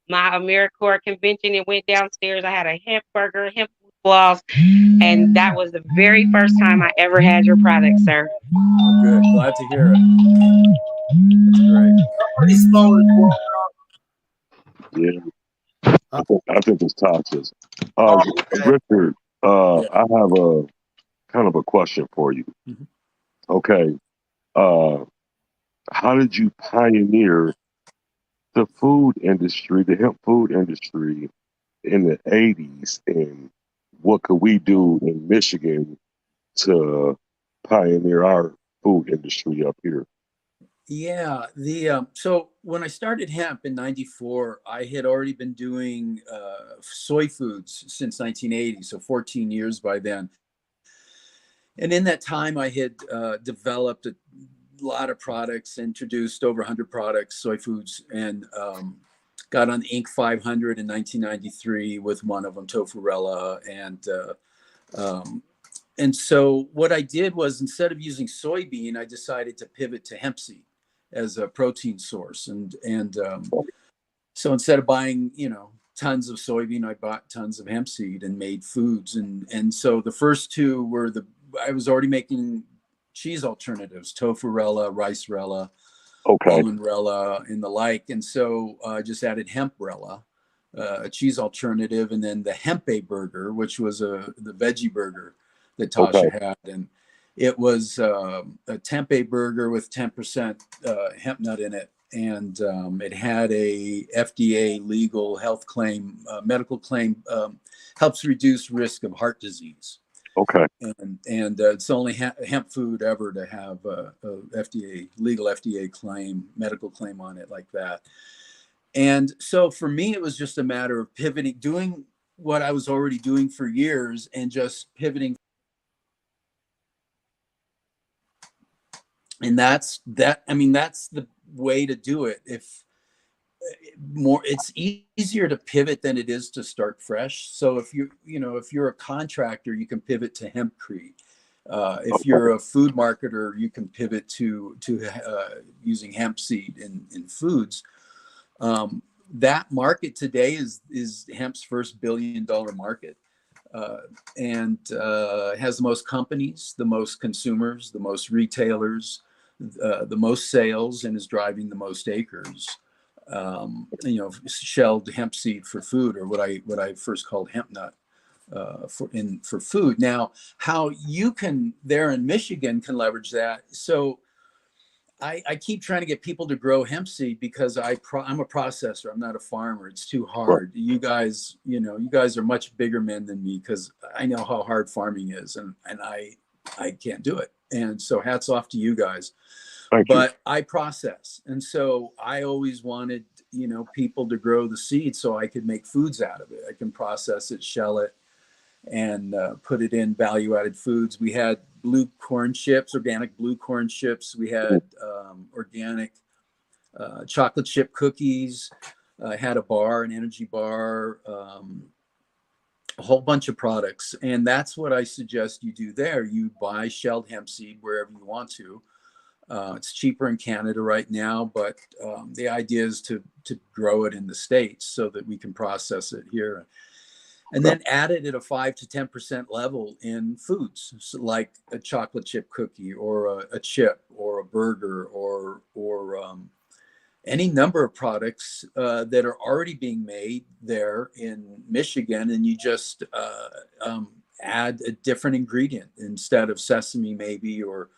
my AmeriCorps convention and went downstairs. I had a hemp burger, hemp balls, and that was the very first time I ever had your product, sir. Oh, good. Glad to hear it. That's great. Pretty slow as well. Yeah, I think it's Tasha's. Okay. Richard, I have a kind of a question for you. Mhm. Okay, how did you pioneer the food industry, the hemp food industry in the 80s, and what could we do in Michigan to pioneer our food industry up here? Yeah, so when I started hemp in '94, I had already been doing soy foods since 1980, so 14 years by then. And in that time, I had developed a lot of products, introduced over 100 products, soy foods, and got on the Inc. 500 in 1993 with one of them, Tofu-rella, and so what I did was, instead of using soybean, I decided to pivot to hemp seed as a protein source. And so instead of buying, tons of soybean, I bought tons of hemp seed and made foods. And so the first two were I was already making cheese alternatives, Tofu-rella, Rice-rella, Okay, Almond-rella, and the like. And so I just added Hemp-rella, a cheese alternative, and then the Hempe burger, which was the veggie burger that Tasha had. And it was a tempeh burger with 10% hemp nut in it. And it had a FDA legal health claim, medical claim, helps reduce risk of heart disease. okay, And it's the only hemp food ever to have a legal FDA claim, medical claim on it like that. And so for me, it was just a matter of pivoting, doing what I was already doing for years, and just pivoting. And that's the way to do it. It's easier to pivot than it is to start fresh. So if you're a contractor, you can pivot to hempcrete. If you're a food marketer, you can pivot to using hemp seed in foods. That market today is hemp's first $1 billion market. And has the most companies, the most consumers, the most retailers, the most sales, and is driving the most acres. Shelled hemp seed for food, or what I first called hemp nut for food. Now, how you can there in Michigan can leverage that. So I keep trying to get people to grow hemp seed because I'm a processor. I'm not a farmer. It's too hard. You guys are much bigger men than me, because I know how hard farming is, and I can't do it. And so hats off to you guys. But I process. And so I always wanted, people to grow the seed so I could make foods out of it. I can process it, shell it, and put it in value-added foods. We had blue corn chips, organic blue corn chips. We had organic chocolate chip cookies. I had a bar, an energy bar, a whole bunch of products. And that's what I suggest you do there. You buy shelled hemp seed wherever you want to. It's cheaper in Canada right now, but the idea is to grow it in the States so that we can process it here. And then add it at a 5 to 10% level in foods, so like a chocolate chip cookie, or a chip, or a burger, or any number of products that are already being made there in Michigan, and you just add a different ingredient instead of sesame, maybe, or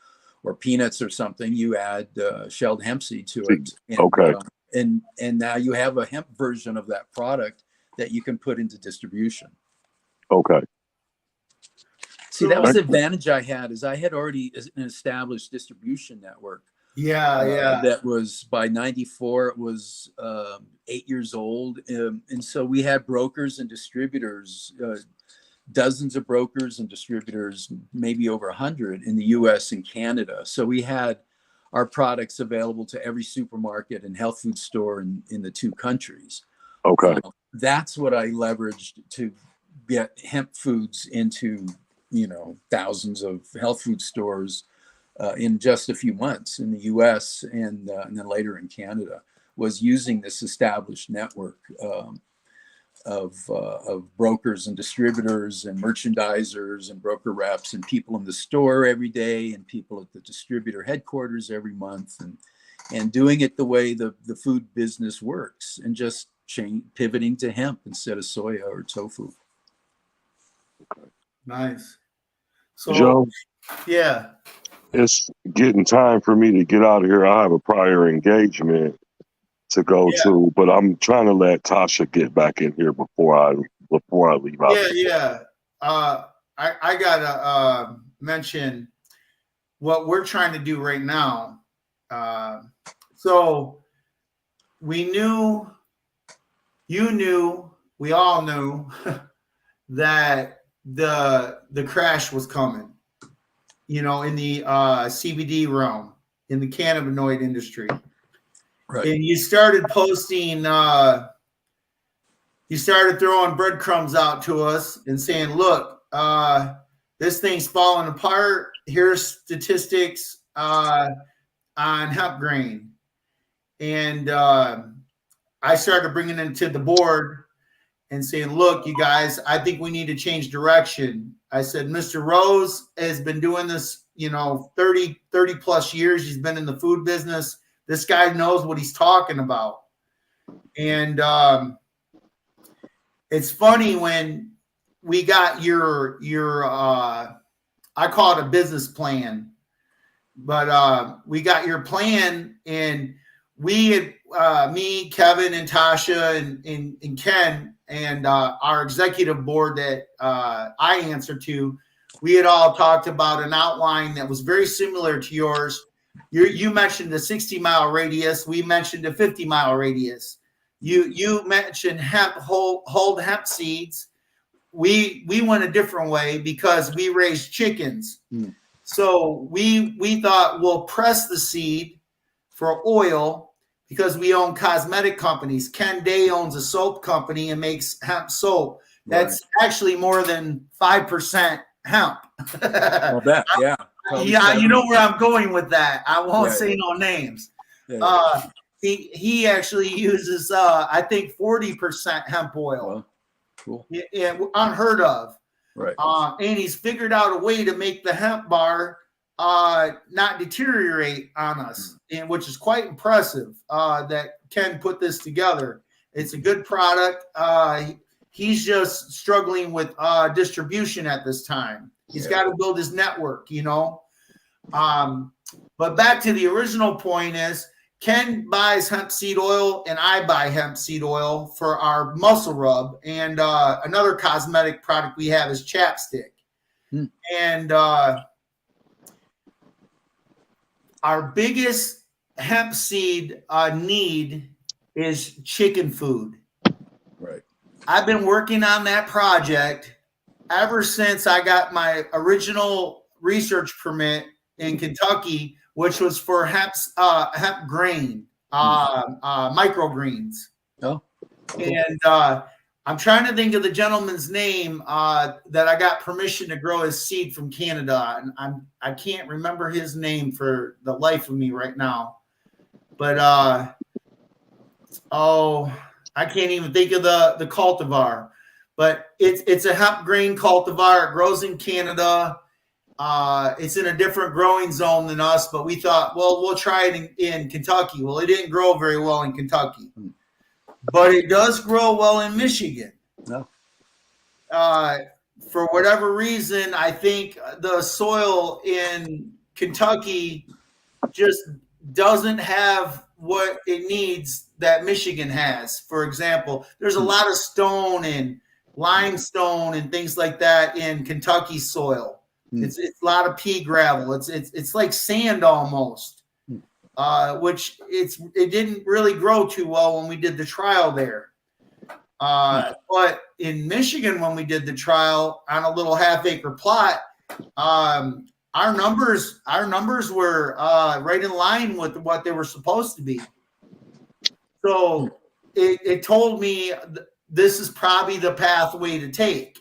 peanuts or something. You add shelled hemp seed to it, and, Okay. And now you have a hemp version of that product that you can put into distribution. Okay. See, that was the advantage I had, is I had already an established distribution network. Yeah. That was by 94, it was 8 years old. And so we had brokers and distributors, dozens of brokers and distributors, maybe over 100 in the US and Canada. So we had our products available to every supermarket and health food store in the two countries. Okay. That's what I leveraged to get hemp foods into, thousands of health food stores in just a few months in the US and then later in Canada, was using this established network of brokers and distributors and merchandisers and broker reps and people in the store every day and people at the distributor headquarters every month, and doing it the way the food business works, and just pivoting to hemp instead of soya or tofu. Nice. So, Joe, yeah. it's getting time for me to get out of here. I have a prior engagement to go to, but I'm trying to let Tasha get back in here before I leave out. Yeah. I gotta mention what we're trying to do right now. So we knew, you knew, we all knew that the crash was coming, in the CBD realm, in the cannabinoid industry. Right. And you started posting, you started throwing breadcrumbs out to us and saying, look, this thing's falling apart. Here's statistics on hemp grain. And I started bringing it to the board and saying, look, you guys, I think we need to change direction. I said, Mr. Rose has been doing this, 30 plus years. He's been in the food business. This guy knows what he's talking about. And it's funny when we got your I call it a business plan, but we got your plan, and we had me, Kevin, and Tasha, and Ken, and our executive board that I answer to, we had all talked about an outline that was very similar to yours. You mentioned a 60-mile radius. We mentioned a 50-mile radius. You mentioned hemp, hold hemp seeds. We went a different way because we raised chickens. So we thought we'll press the seed for oil because we own cosmetic companies. Ken Day owns a soap company and makes hemp soap. That's actually more than 5% hemp. I'll bet. Yeah. Yeah, you know where I'm going with that. I won't say no names. He actually uses I think 40% hemp oil. Well, cool. Yeah, unheard of. Right. And he's figured out a way to make the hemp bar not deteriorate on us, and which is quite impressive that Ken put this together. It's a good product. He's just struggling with distribution at this time. He's got to build his network, But back to the original point is, Ken buys hemp seed oil and I buy hemp seed oil for our muscle rub. And another cosmetic product we have is chapstick. And our biggest hemp seed need is chicken food. Right. I've been working on that project ever since I got my original research permit in Kentucky, which was for hemp grain, microgreens. Oh, cool. And I'm trying to think of the gentleman's name that I got permission to grow his seed from Canada, and I can't remember his name for the life of me right now. But I can't even think of the cultivar. But it's a hemp grain cultivar. It grows in Canada, It's in a different growing zone than us, but we thought, well, we'll try it in Kentucky. Well, it didn't grow very well in Kentucky, but it does grow well in Michigan. No. For whatever reason, I think the soil in Kentucky just doesn't have what it needs that Michigan has. For example, there's a lot of stone and limestone and things like that in Kentucky soil. It's a lot of pea gravel. It's like sand almost, which it didn't really grow too well when we did the trial there. But in Michigan, when we did the trial on a little half-acre plot, our numbers were right in line with what they were supposed to be. So it told me this is probably the pathway to take.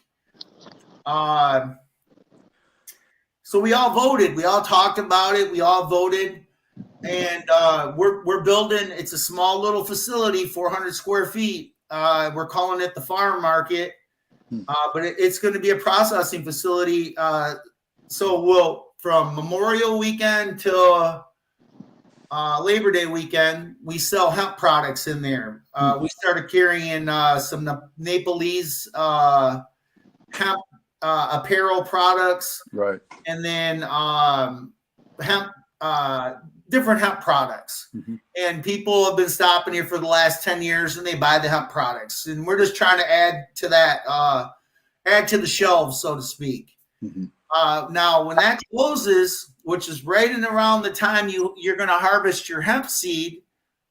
So we all voted. We all talked about it. We all voted, and we're building. It's a small little facility, 400 square feet. We're calling it the farm market, but it's going to be a processing facility. So we'll, from Memorial Weekend to Labor Day weekend, we sell hemp products in there. We started carrying some Nepalese hemp apparel products, Right. and then hemp, different hemp products. And people have been stopping here for the last 10 years and they buy the hemp products. And we're just trying to add to that, add to the shelves, so to speak. Now, when that closes, which is right in around the time you're going to harvest your hemp seed,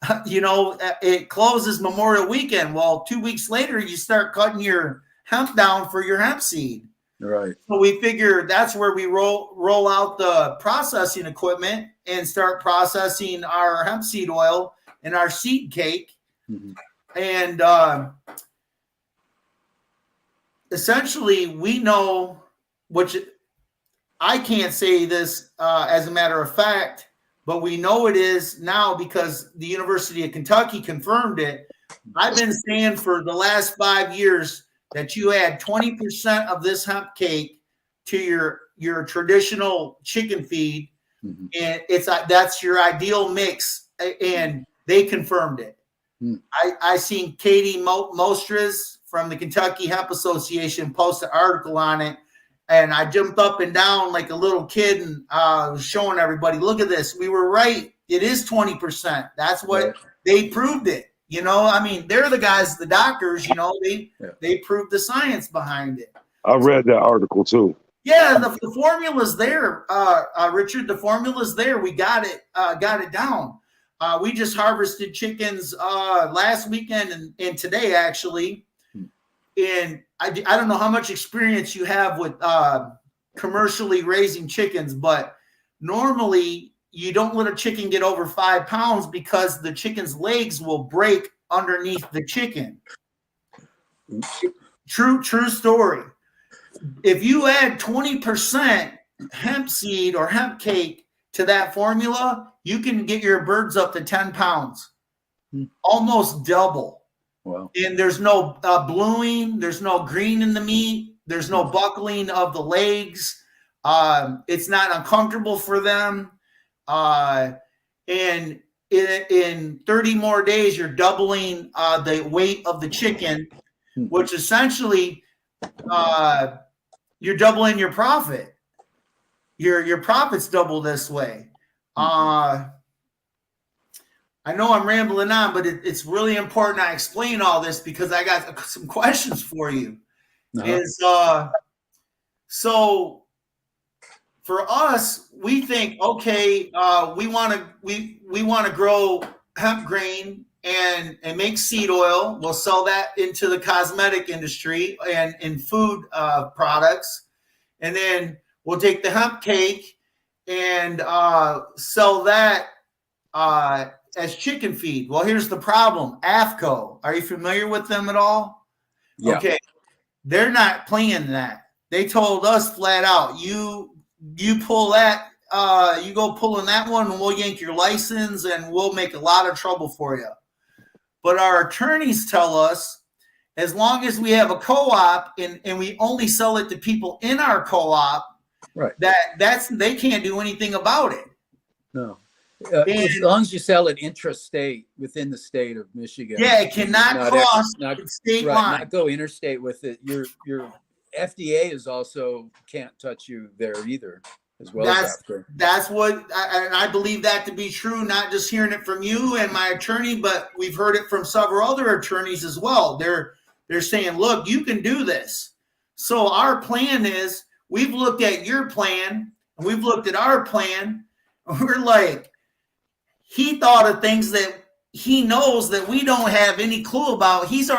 it closes Memorial Weekend. Well, 2 weeks later, you start cutting your hemp down for your hemp seed. Right. So we figure that's where we roll out the processing equipment and start processing our hemp seed oil and our seed cake. And essentially, we know, which I can't say this as a matter of fact, but we know it is now because the University of Kentucky confirmed it. I've been saying for the last 5 years that you add 20% of this hemp cake to your traditional chicken feed, and that's your ideal mix, and they confirmed it. I seen Katie Mostras from the Kentucky Hemp Association post an article on it, and I jumped up and down like a little kid and was showing everybody, look at this. We were right. It is 20%. That's what they proved it. I mean, they're the guys, the doctors, they proved the science behind it. I read that article too. Yeah, the formula's there, Richard. The formula's there. We got it down. We just harvested chickens last weekend and today, actually. And I don't know how much experience you have with commercially raising chickens, but normally you don't let a chicken get over 5 pounds because the chicken's legs will break underneath the chicken. True story. If you add 20% hemp seed or hemp cake to that formula, you can get your birds up to 10 pounds, almost double. Wow. And there's no bluing, there's no green in the meat, there's no buckling of the legs. It's not uncomfortable for them. And in 30 more days, you're doubling the weight of the chicken, which essentially you're doubling your profit. Your profits double this way. I know I'm rambling on, but it's really important I explain all this because I got some questions for you. So for us, we think, okay, we want to grow hemp grain and make seed oil. We'll sell that into the cosmetic industry and in food products, and then we'll take the hemp cake and sell that as chicken feed. Well, here's the problem. AFCO, are you familiar with them at all? Yeah. Okay, they're not playing that. They told us flat out, you pull that, you go pulling that one, and we'll yank your license, and we'll make a lot of trouble for you. But our attorneys tell us, as long as we have a co-op and we only sell it to people in our co-op, Right. They can't do anything about it. No. As long as you sell it intrastate within the state of Michigan. Yeah, it cannot cross state line. Not go interstate with it. Your FDA is also can't touch you there either, as well as after. That's what I believe that to be true. Not just hearing it from you and my attorney, but we've heard it from several other attorneys as well. They're saying, look, you can do this. So our plan is, we've looked at your plan and we've looked at our plan. And we're like, he thought of things that he knows that we don't have any clue about. He's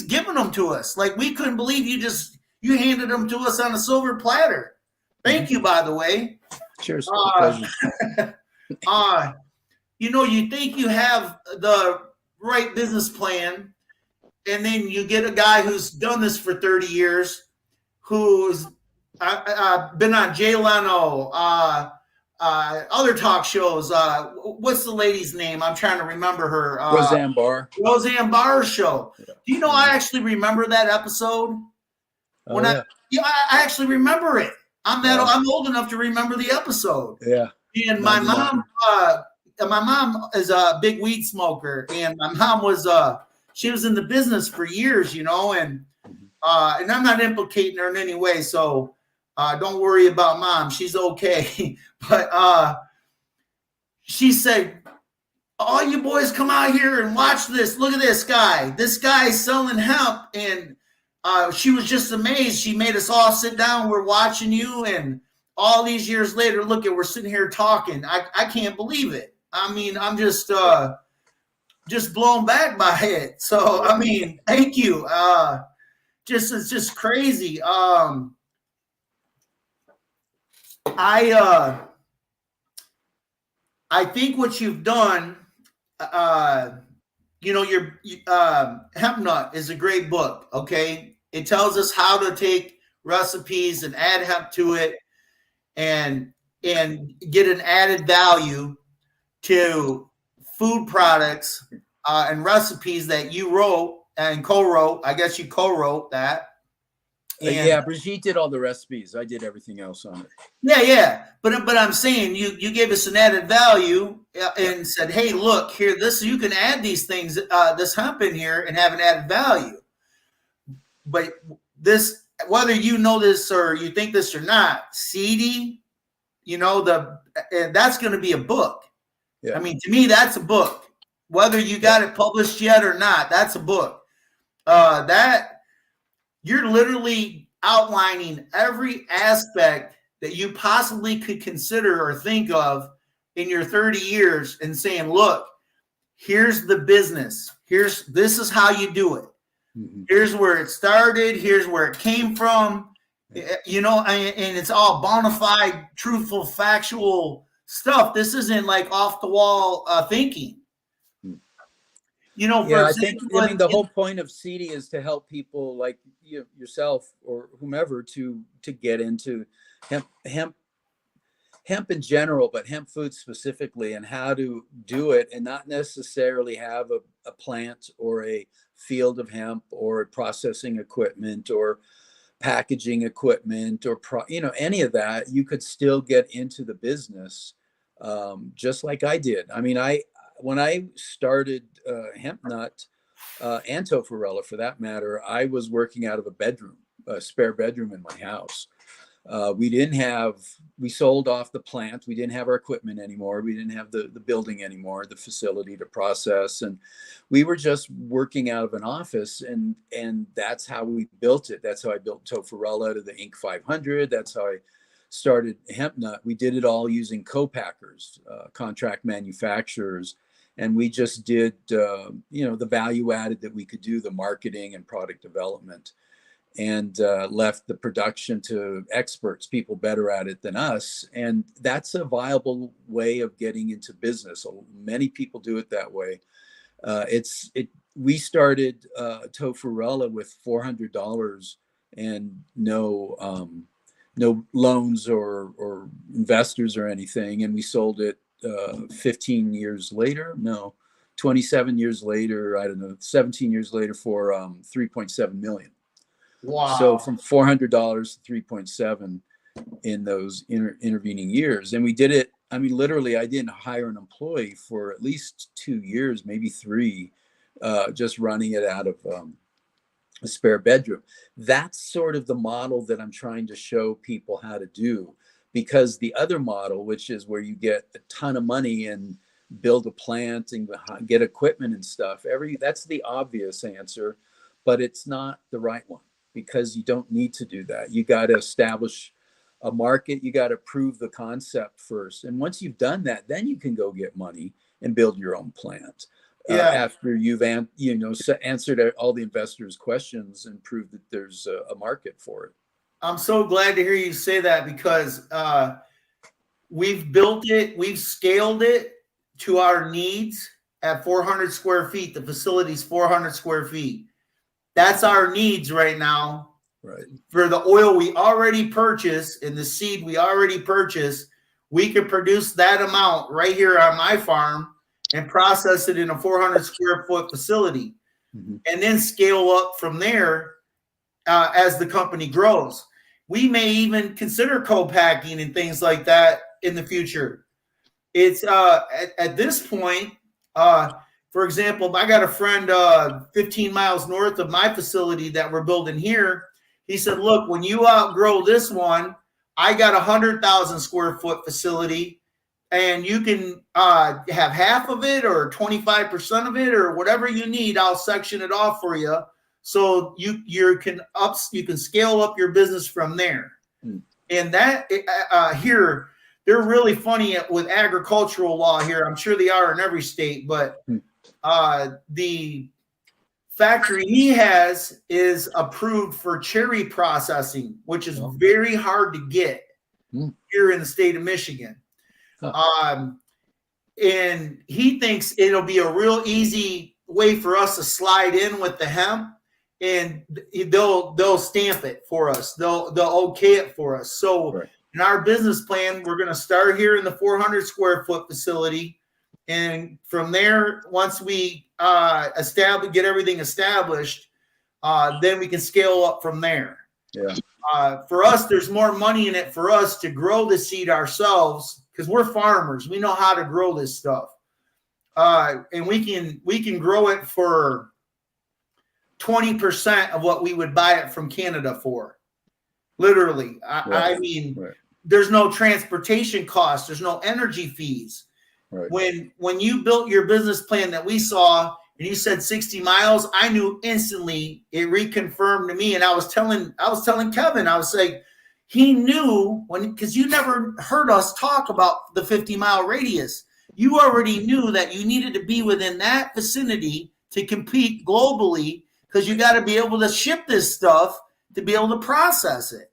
given them to us. Like, we couldn't believe you handed them to us on a silver platter. Thank you, by the way. Cheers. You think you have the right business plan, and then you get a guy who's done this for 30 years, who's been on Jay Leno, other talk shows. What's the lady's name? I'm trying to remember her. Roseanne Barr's show. Yeah. Do you know, I actually remember that episode. I actually remember it. I'm old enough to remember the episode. Yeah. And my mom is a big weed smoker, and my mom she was in the business for years, and I'm not implicating her in any way, so don't worry about mom. She's okay. But she said, all you boys come out here and watch this. Look at this guy. This guy's selling hemp. And she was just amazed. She made us all sit down. We're watching you. And all these years later, we're sitting here talking. I can't believe it. I mean, I'm just blown back by it. So, I mean, thank you. It's just crazy. I think what you've done, your Hemp Nut is a great book. Okay, it tells us how to take recipes and add hemp to it, and get an added value to food products and recipes that you wrote and co-wrote. I guess you co-wrote that. Yeah, Brigitte did all the recipes. I did everything else on it. Yeah. But I'm saying you gave us an added value and said, hey, look here, you can add these things, this hemp in here and have an added value. But this, whether you know this or you think this or not, Seedy, that's going to be a book. Yeah. I mean, to me, that's a book. Whether you got it published yet or not, that's a book. You're literally outlining every aspect that you possibly could consider or think of in your 30 years and saying, look, here's the business. This is how you do it. Mm-hmm. Here's where it started. Here's where it came from. And it's all bona fide, truthful, factual stuff. This isn't like off the wall thinking. I think the whole point of Seedy is to help people like yourself or whomever to get into hemp in general, but hemp food specifically, and how to do it and not necessarily have a plant or a field of hemp or processing equipment or packaging equipment or any of that. You could still get into the business just like I did. I mean, when I started Hemp Nut and Tofurella, for that matter, I was working out of a spare bedroom in my house. We sold off the plant. We didn't have our equipment anymore. We didn't have the building anymore, the facility to process. And we were just working out of an office, and that's how we built it. That's how I built Tofurella to the Inc. 500. That's how I started Hemp Nut. We did it all using co-packers, contract manufacturers. And we just did, the value added that we could do, the marketing and product development, and left the production to experts, people better at it than us. And that's a viable way of getting into business. So many people do it that way. We started Tofurella with $400 and no loans or investors or anything. And we sold it 27 years later, for 3.7 million. Wow. So from $400 to 3.7, in those intervening years. And we did it. I mean, literally, I didn't hire an employee for at least 2 years, maybe 3, just running it out of a spare bedroom. That's sort of the model that I'm trying to show people how to do, because the other model, which is where you get a ton of money and build a plant and get equipment and stuff, that's the obvious answer, but it's not the right one, because you don't need to do that. You got to establish a market. You got to prove the concept first, and once you've done that, then you can go get money and build your own plant. After you've answered all the investors' questions and proved that there's a market for it. I'm so glad to hear you say that, because we've built it, we've scaled it to our needs at 400 square feet. The facility's 400 square feet. That's our needs right now. Right. For the oil we already purchased and the seed we already purchased, we could produce that amount right here on my farm and process it in a 400 square foot facility, and then scale up from there as the company grows. We may even consider co-packing and things like that in the future. It's at this point, for example, I got a friend 15 miles north of my facility that we're building here. He said, look, when you outgrow this one, I got 100,000 square foot facility, and you can have half of it or 25% of it or whatever you need. I'll section it off for you, so you can scale up your business from there. And that here, they're really funny with agricultural law here. I'm sure they are in every state, but the factory he has is approved for cherry processing, which is very hard to get here in the state of Michigan. And he thinks it'll be a real easy way for us to slide in with the hemp, and they'll stamp it for us. They'll okay it for us. So in our business plan, we're going to start here in the 400 square foot facility. And from there, once we get everything established, then we can scale up from there. For us, there's more money in it for us to grow the seed ourselves, because we're farmers. We know how to grow this stuff, and we can grow it for 20% of what we would buy it from Canada for. Literally, I mean, there's no transportation costs. There's no energy fees. When you built your business plan that we saw, and you said 60 miles, I knew instantly. It reconfirmed to me, and I was telling Kevin, I was like, he knew because you never heard us talk about the 50-mile radius. You already knew that you needed to be within that vicinity to compete globally, because you got to be able to ship this stuff to be able to process it.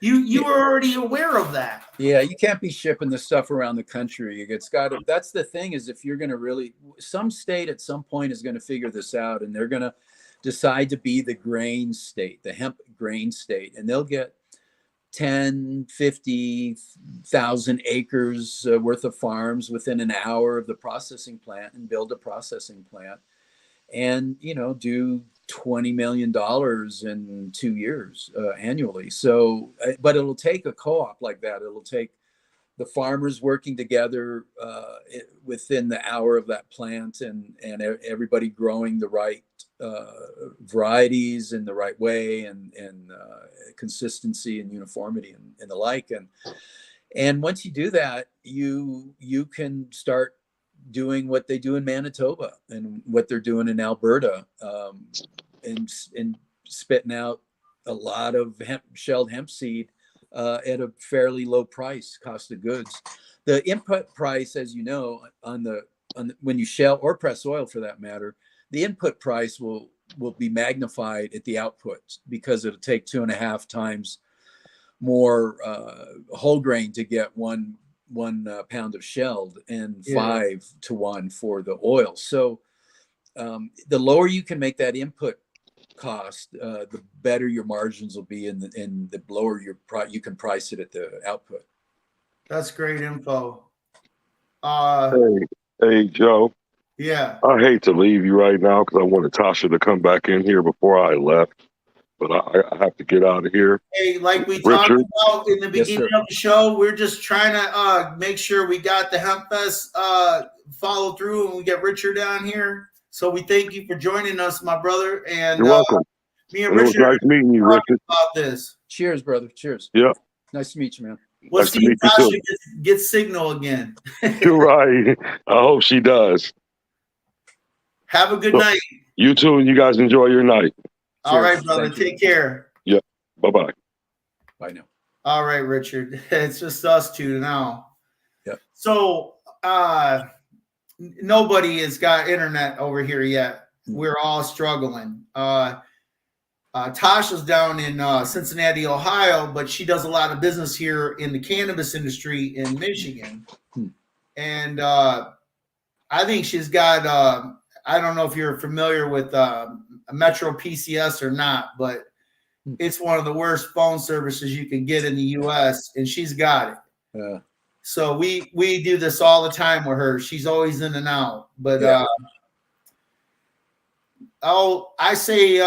You were already aware of that. Yeah, you can't be shipping the stuff around the country. It's got to. That's the thing, is if you're going to really, some state at some point is going to figure this out, and they're going to decide to be the grain state, the hemp grain state, and they'll get 10, 50,000 acres worth of farms within an hour of the processing plant, and build a processing plant, and do $20 million in 2 years annually. So, but it'll take a co-op like that. It'll take the farmers working together within the hour of that plant, and everybody growing the right varieties in the right way, and consistency and uniformity and the like. And once you do that, you can start doing what they do in Manitoba and what they're doing in Alberta, and spitting out a lot of shelled hemp seed at a fairly low cost of goods. The input price, as you know, when you shell or press oil for that matter, the input price will be magnified at the output, because it'll take 2.5 times more whole grain to get one pound of shelled, and 5 to 1 for the oil. So the lower you can make that input cost, the better your margins will be, and the lower you can price it at the output. That's great info. Hey, Joe. Yeah. I hate to leave you right now, because I wanted Tasha to come back in here before I left. But I have to get out of here. Hey, like we talked Richard, about in the Yes, beginning sir. of the show, we're just trying to make sure we got the Hemp Fest follow through, and we get Richard down here. So we thank you for joining us, my brother. And you're welcome. me and And it was Richard nice meeting you, talked Richard. about this. Cheers, brother. Cheers. Yeah. Nice to meet you, man. We'll Nice to see if meet you too. Tasha gets signal again. You're right. I hope she does. Have a good So- night. You too, and you guys enjoy your night. All right, Cheers. brother. Thank you. Take care. Bye-bye. Bye now. All right, Richard. It's just us two now. Yep. So nobody has got internet over here yet. We're all struggling. Tasha's down in Cincinnati, Ohio, but she does a lot of business here in the cannabis industry in Michigan. And I think she's got, I don't know if you're familiar with Metro PCS or not, but it's one of the worst phone services you can get in the U.S., and she's got it. Yeah. So we do this all the time with her. She's always in and out. But Yeah. I say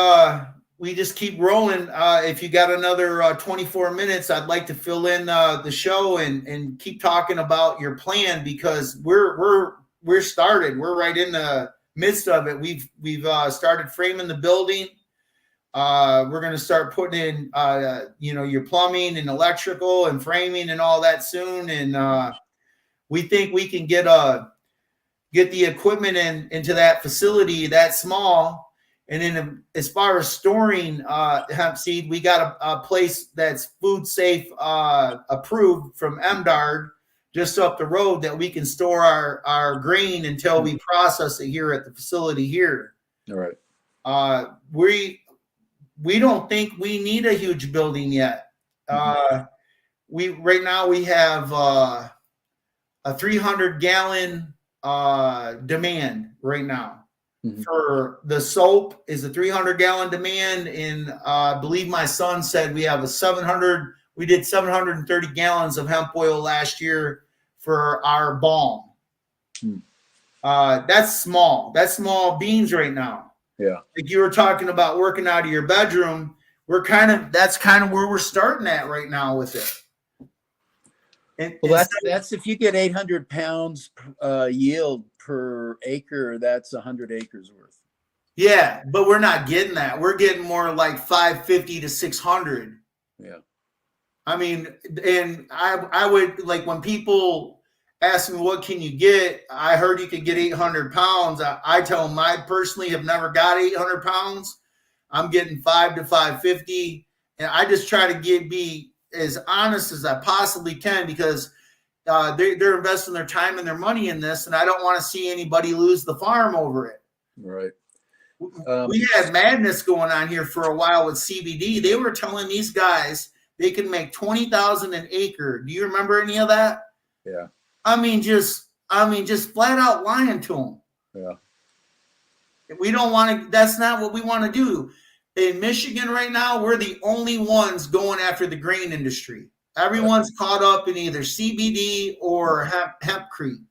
we just keep rolling. If you got another 24 minutes, I'd like to fill in the show and keep talking about your plan, because we're started. We're right in the midst of it. We've started framing the building. We're going to start putting in, your plumbing and electrical and framing and all that soon. And we think we can get the equipment into that facility that small. And then as far as storing hemp seed, we got a place that's food safe approved from MDARD just up the road that we can store our grain until we process it here at the facility here. All right. We don't think we need a huge building yet. Right now we have a 300-gallon demand right now. For the soap is a 300-gallon demand, and I believe my son said we have we did 730 gallons of hemp oil last year for our balm. That's small. That's small beans right now. Yeah. Like you were talking about working out of your bedroom, that's kind of where we're starting at right now with it. Well, that's if you get 800 pounds yield per acre, that's 100 acres worth. Yeah, but we're not getting that. We're getting more like 550 to 600. Yeah. I mean, and I would, like, when people ask me what can you get, I heard you could get 800 pounds. I tell them I personally have never got 800 pounds. I'm getting 5 to 550, and I just try to be as honest as I possibly can, because they're investing their time and their money in this, and I don't want to see anybody lose the farm over it. Right. We had madness going on here for a while with CBD. They were telling these guys they can make 20,000 an acre. Do you remember any of that? Yeah. I mean, just flat out lying to them. Yeah. We don't want to. That's not what we want to do. In Michigan right now, we're the only ones going after the grain industry. Everyone's caught up in either CBD or hempcrete,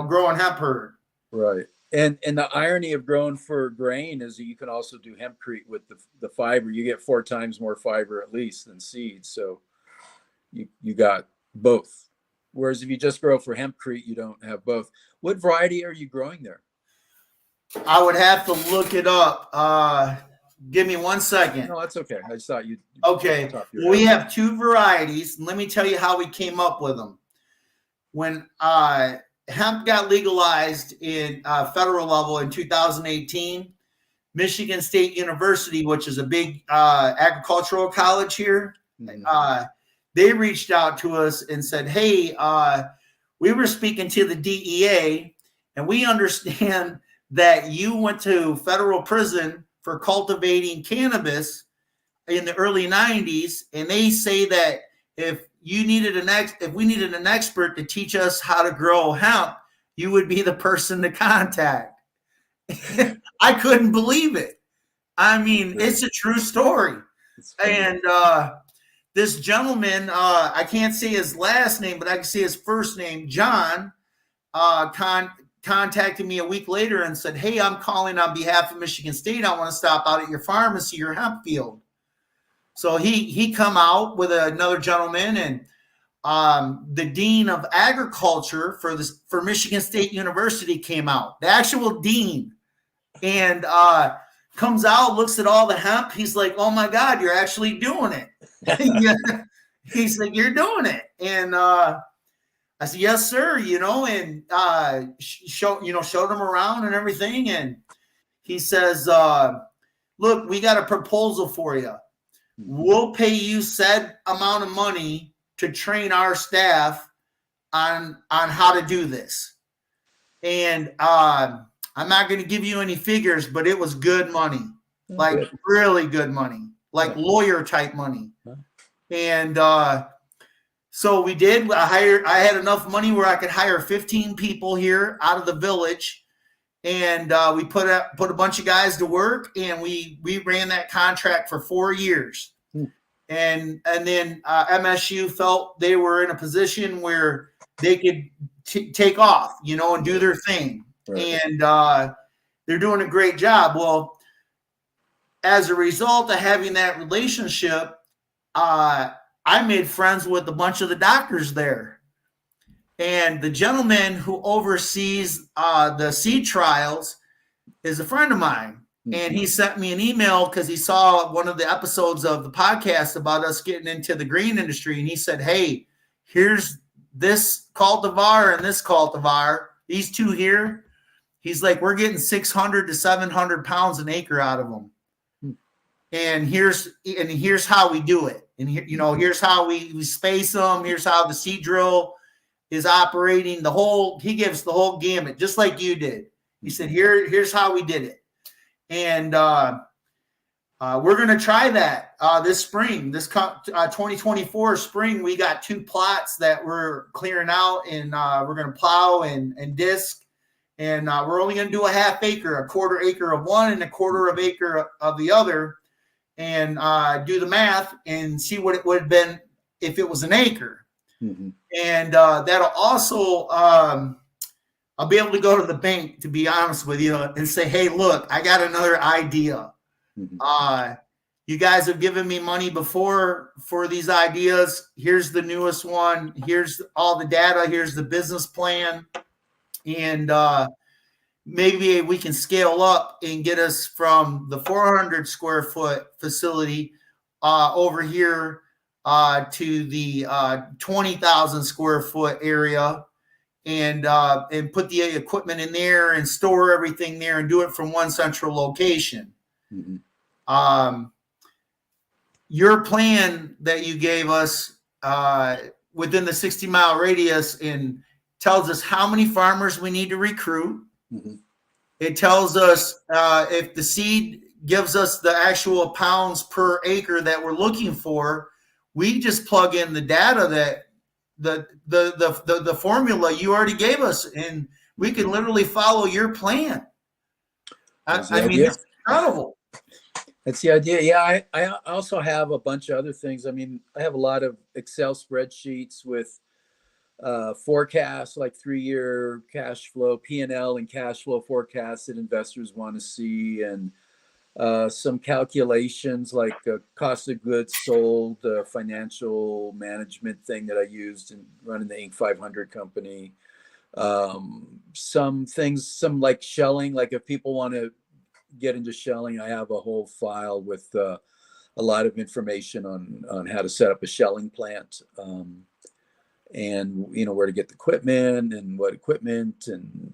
growing hemp herd. Right. And the irony of growing for grain is that you can also do hempcrete with the fiber. You get 4 times more fiber at least than seeds. So you got both. Whereas if you just grow for hempcrete, you don't have both. What variety are you growing there? I would have to look it up. Give me 1 second. No, that's okay. I just thought you. Okay. We have 2 varieties. And let me tell you how we came up with them. When hemp got legalized in federal level in 2018, Michigan State University, which is a big agricultural college here, they reached out to us and said, hey, we were speaking to the DEA, and we understand that you went to federal prison for cultivating cannabis in the early 90s. And they say that if we needed an expert to teach us how to grow hemp, you would be the person to contact. I couldn't believe it. I mean, it's a true story. And this gentleman, I can't say his last name, but I can say his first name, John, contacted me a week later and said, hey, I'm calling on behalf of Michigan State. I want to stop out at your farm and see your hemp field. So he come out with another gentleman, and the dean of agriculture for Michigan State University came out, the actual dean, and comes out, looks at all the hemp. He's like, "Oh my God, you're actually doing it." Yeah. He's like, "You're doing it," and I said, "Yes, sir." And showed him around and everything, and he says, "Look, we got a proposal for you. We'll pay you said amount of money to train our staff on how to do this." And I'm not going to give you any figures, but it was good money, like really good money, like lawyer type money. And so we did. I had enough money where I could hire 15 people here out of the village, and we put a bunch of guys to work, and we ran that contract for 4 years. And then MSU felt they were in a position where they could take off, and do their thing. Right. And they're doing a great job. Well, as a result of having that relationship, I made friends with a bunch of the doctors there. And the gentleman who oversees the seed trials is a friend of mine. And he sent me an email because he saw one of the episodes of the podcast about us getting into the green industry. And he said, "Hey, here's this cultivar and this cultivar, these two here." He's like, "We're getting 600 to 700 pounds an acre out of them. And here's how we do it. And here's how we space them. Here's how the seed drill is operating. He gives the whole gamut, just like you did." He said, here's how we did it. And we're going to try that this spring, this 2024 spring. We got 2 plots that we're clearing out, and we're going to plow and disc. And we're only going to do a half acre, a quarter acre of one and a quarter of acre of the other, and do the math and see what it would have been if it was an acre. And that'll also, I'll be able to go to the bank, to be honest with you, and say, "Hey, look, I got another idea. You guys have given me money before for these ideas. Here's the newest one. Here's all the data. Here's the business plan. And maybe we can scale up and get us from the 400 square foot facility over here to the 20,000 square foot area, and put the equipment in there and store everything there and do it from one central location." Your plan that you gave us within the 60-mile radius and tells us how many farmers we need to recruit. It tells us if the seed gives us the actual pounds per acre that we're looking for. We just plug in the data that the formula you already gave us, and we can literally follow your plan. I mean, it's incredible. That's the idea. Yeah, I also have a bunch of other things. I mean, I have a lot of Excel spreadsheets with forecasts, like 3-year cash flow, P&L and cash flow forecasts that investors want to see, and some calculations like cost of goods sold, financial management thing that I used in running the Inc. 500 company. Some things, some like shelling, like if people want to get into shelling, I have a whole file with a lot of information on how to set up a shelling plant, and where to get the equipment and what equipment and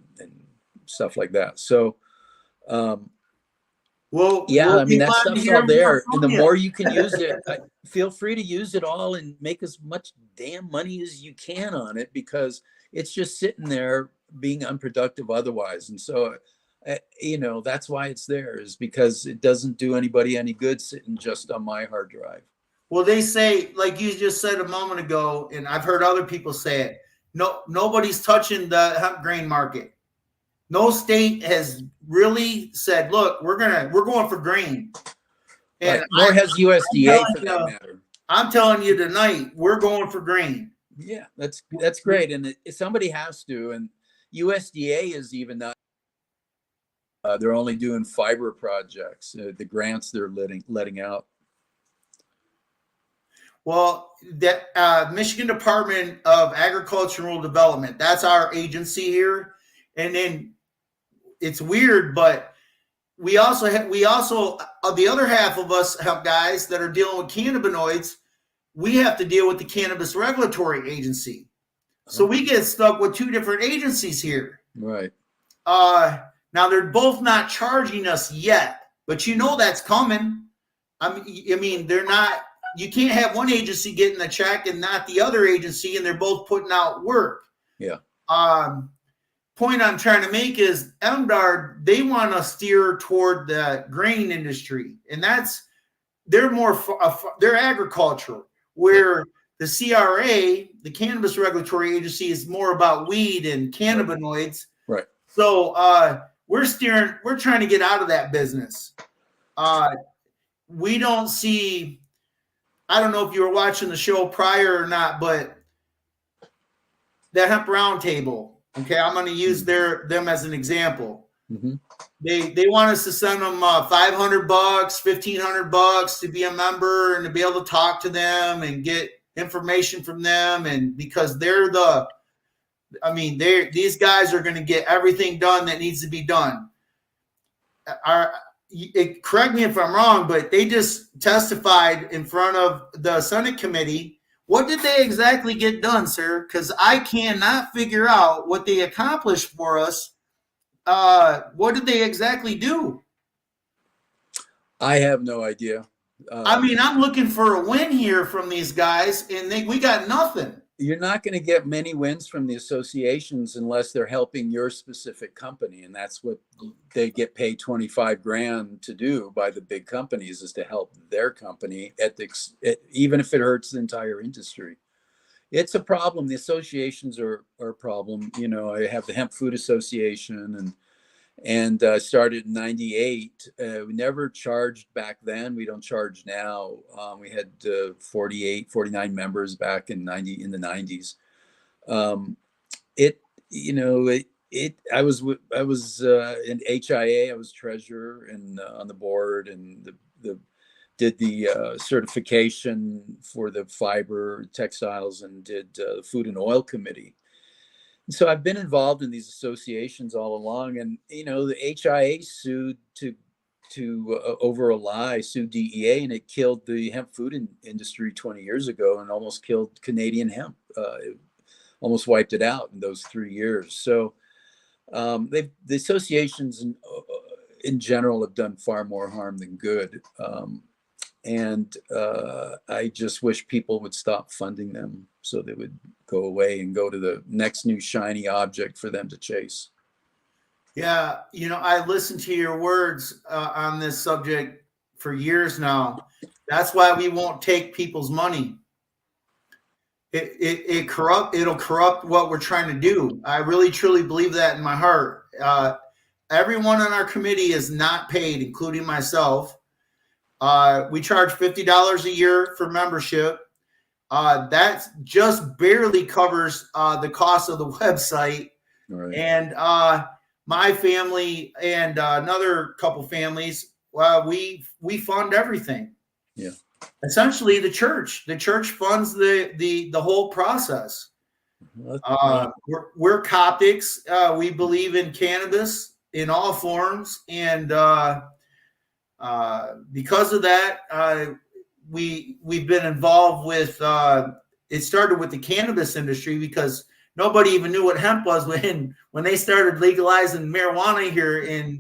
stuff like that. So I mean, that stuff's all there, and the more you can use it, feel free to use it all and make as much damn money as you can on it, because it's just sitting there being unproductive otherwise. And so that's why it's there, is because it doesn't do anybody any good sitting just on my hard drive. Well, they say, like you just said a moment ago, and I've heard other people say it, nobody's touching the hemp grain market. No state has really said, "Look, we're going for grain." And nor has USDA for that matter. I'm telling you tonight, we're going for grain. Yeah, that's great. And somebody has to, and USDA is even not. They're only doing fiber projects, the grants they're letting out. Well, that Michigan Department of Agriculture and Rural Development, that's our agency here. And then it's weird, but we also the other half of us have guys that are dealing with cannabinoids. We have to deal with the Cannabis Regulatory Agency. So we get stuck with two different agencies here. Right. Now they're both not charging us yet, but that's coming. I mean, they're not. You can't have one agency getting the check and not the other agency, and they're both putting out work. Yeah. Point I'm trying to make is MDARD, they want to steer toward the grain industry, and they're agricultural, where the CRA, the Cannabis Regulatory Agency, is more about weed and cannabinoids. Right. So we're trying to get out of that business. We don't see, I don't know if you were watching the show prior or not, but the Hemp Roundtable, okay, I'm going to use them as an example. Mm-hmm. They want us to send them $500, $1,500 to be a member and to be able to talk to them and get information from them. And because these guys are going to get everything done that needs to be done. Correct me if I'm wrong, but they just testified in front of the Senate committee. What did they exactly get done, sir? Because I cannot figure out what they accomplished for us. What did they exactly do? I have no idea. I'm looking for a win here from these guys, and we got nothing. You're not going to get many wins from the associations unless they're helping your specific company. And that's what they get paid $25,000 to do by the big companies, is to help their company even if it hurts the entire industry. It's a problem. The associations are a problem. I have the Hemp Food Association and started in 98. We never charged back then. We don't charge now. We had 49 members back in the 90s. I was in HIA. I was treasurer and on the board, and did the certification for the fiber textiles, and did the food and oil committee. So I've been involved in these associations all along, and the HIA sued over a lie, sued DEA, and it killed the hemp food industry 20 years ago, and almost killed Canadian hemp. It almost wiped it out in those 3 years. So the associations in general have done far more harm than good, and I just wish people would stop funding them, so they would go away and go to the next new shiny object for them to chase. Yeah, I listened to your words on this subject for years now. That's why we won't take people's money. It'll corrupt what we're trying to do. I really truly believe that in my heart. Everyone on our committee is not paid, including myself. We charge $50 a year for membership. That just barely covers the cost of the website. Right. And my family and another couple families, we fund everything. Yeah. Essentially, the church funds the whole process. We're Coptics. We believe in cannabis in all forms, and because of that, we've been involved with. It started with the cannabis industry because nobody even knew what hemp was when they started legalizing marijuana here in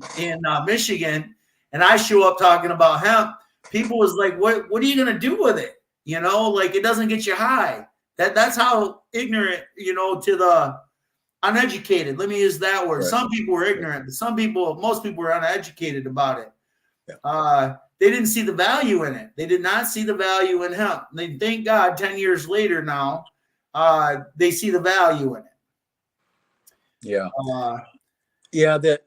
Michigan. And I show up talking about hemp. People was like, "What are you gonna do with it? It doesn't get you high." That's how ignorant, to the uneducated. Let me use that word. Right. Some people were ignorant, but most people were uneducated about it. Yeah. They didn't see the value in it. They did not see the value in hemp. They thank God 10 years later now, they see the value in it. Yeah. The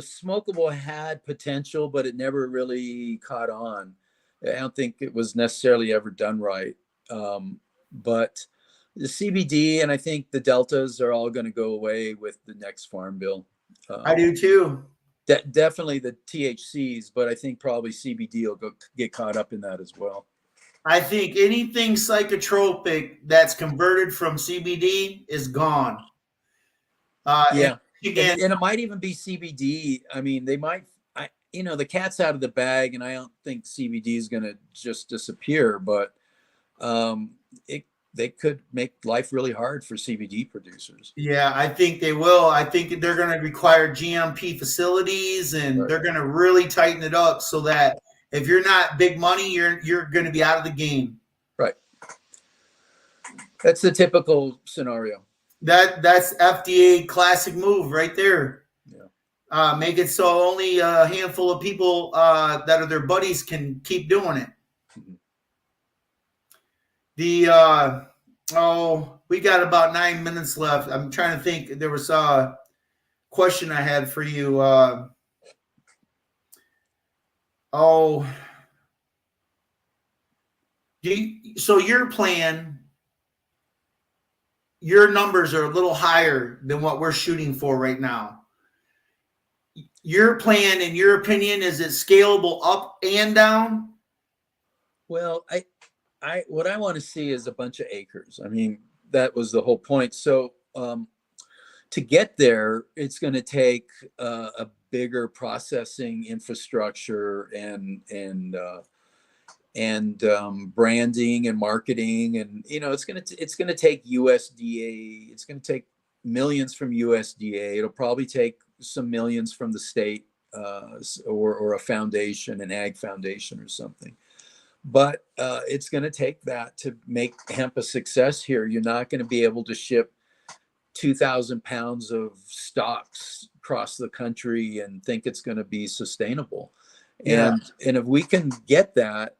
smokable had potential, but it never really caught on. I don't think it was necessarily ever done right. But the CBD and I think the deltas are all going to go away with the next farm bill. I do too. Definitely the THCs, but I think probably CBD will get caught up in that as well. I think anything psychotropic that's converted from CBD is gone. Yeah, Again, and it might even be CBD. I mean, they might. The cat's out of the bag, and I don't think CBD is going to just disappear, but they could make life really hard for CBD producers. yeah, I think they will. I think they're going to require GMP facilities, and Right. they're going to really tighten it up so that if you're not big money, you're going to be out of the game. Right. That's the typical scenario. That's FDA classic move right there. Yeah. Make it so only a handful of people that are their buddies can keep doing it. Mhm. We got about 9 minutes left. I'm trying to think. There was a question I had for you. So your plan, your numbers are a little higher than what we're shooting for right now. Your plan, in your opinion, is it scalable up and down? Well, what I want to see is a bunch of acres. I mean, that was the whole point. So to get there, it's going to take a bigger processing infrastructure and branding and marketing, and it's going to take USDA. It's going to take millions from USDA. It'll probably take some millions from the state or a foundation, an ag foundation or something. But it's going to take that to make hemp a success here. You're not going to be able to ship 2,000 pounds of stocks across the country and think it's going to be sustainable. Yeah. And if we can get that,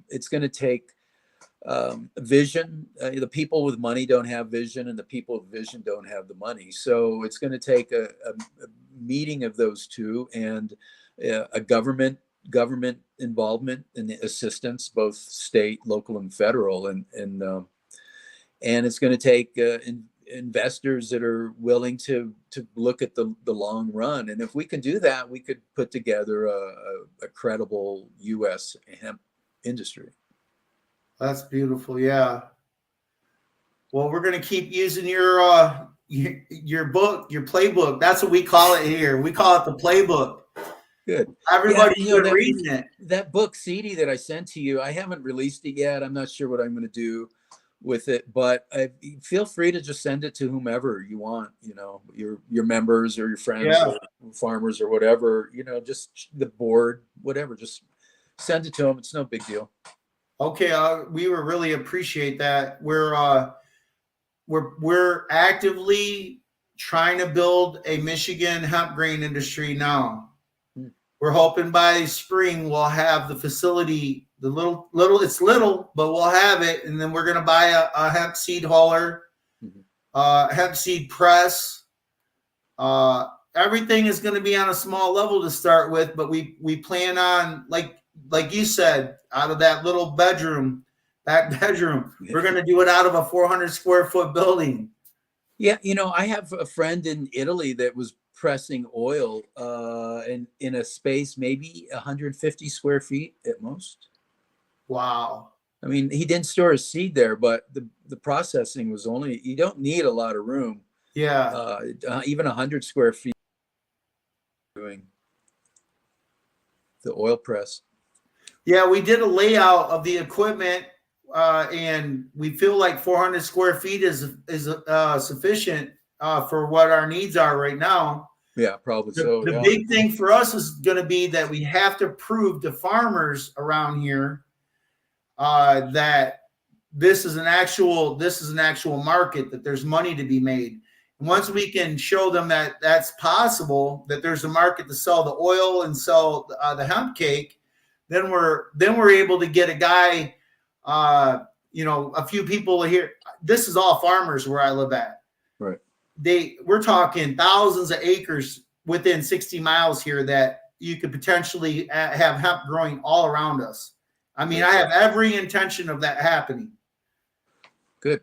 it's going to take vision. The people with money don't have vision, and the people with vision don't have the money. So it's going to take a meeting of those two, and a government involvement and assistance, both state, local, and federal, and it's going to take investors that are willing to look at the long run. And if we can do that, we could put together a credible U.S. hemp industry. That's beautiful. Yeah. Well, we're going to keep using your book, your playbook. That's what we call it here. We call it the playbook. Good. Everybody's been reading it. That book, Seedy, that I sent to you, I haven't released it yet. I'm not sure what I'm going to do with it, but feel free to just send it to whomever you want, your members or your friends or farmers or whatever, just the board, whatever, just send it to them. It's no big deal. Okay. We would really appreciate that. We're actively trying to build a Michigan hemp grain industry now. We're hoping by spring we'll have the facility, it's little, but we'll have it. And then we're going to buy a hemp seed hauler, hemp seed press. Everything is going to be on a small level to start with, but we plan on, like you said, out of that little back bedroom, we're going to do it out of a 400 square foot building. Yeah. I have a friend in Italy that was pressing oil in a space maybe 150 square feet at most. Wow. I mean, he didn't store his seed there, but the processing was you don't need a lot of room. Yeah. Even 100 square feet doing the oil press. Yeah, we did a layout of the equipment, and we feel like 400 square feet is sufficient for what our needs are right now. Yeah, probably The big thing for us is going to be that we have to prove to farmers around here that this is an actual market, that there's money to be made. And once we can show them that that's possible, that there's a market to sell the oil and sell the hemp cake, then we're able to get a guy, a few people here. This is all farmers where I live at. Right. We're talking thousands of acres within 60 miles here that you could potentially have hemp growing all around us. I mean, I have every intention of that happening. Good.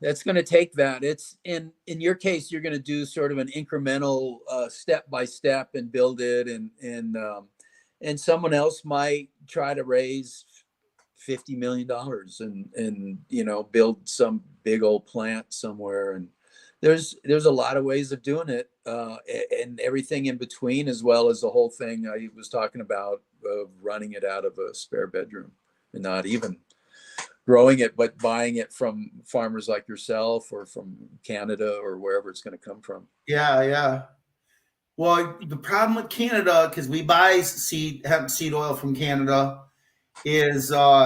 That's going to take that. It's in your case, you're going to do sort of an incremental step by step and build it, and someone else might try to raise $50 million and build some big old plant somewhere. And there's a lot of ways of doing it, and everything in between, as well as the whole thing I was talking about of running it out of a spare bedroom and not even growing it, but buying it from farmers like yourself or from Canada or wherever it's going to come from. Yeah. Well, the problem with Canada, because we buy hemp seed oil from Canada, is the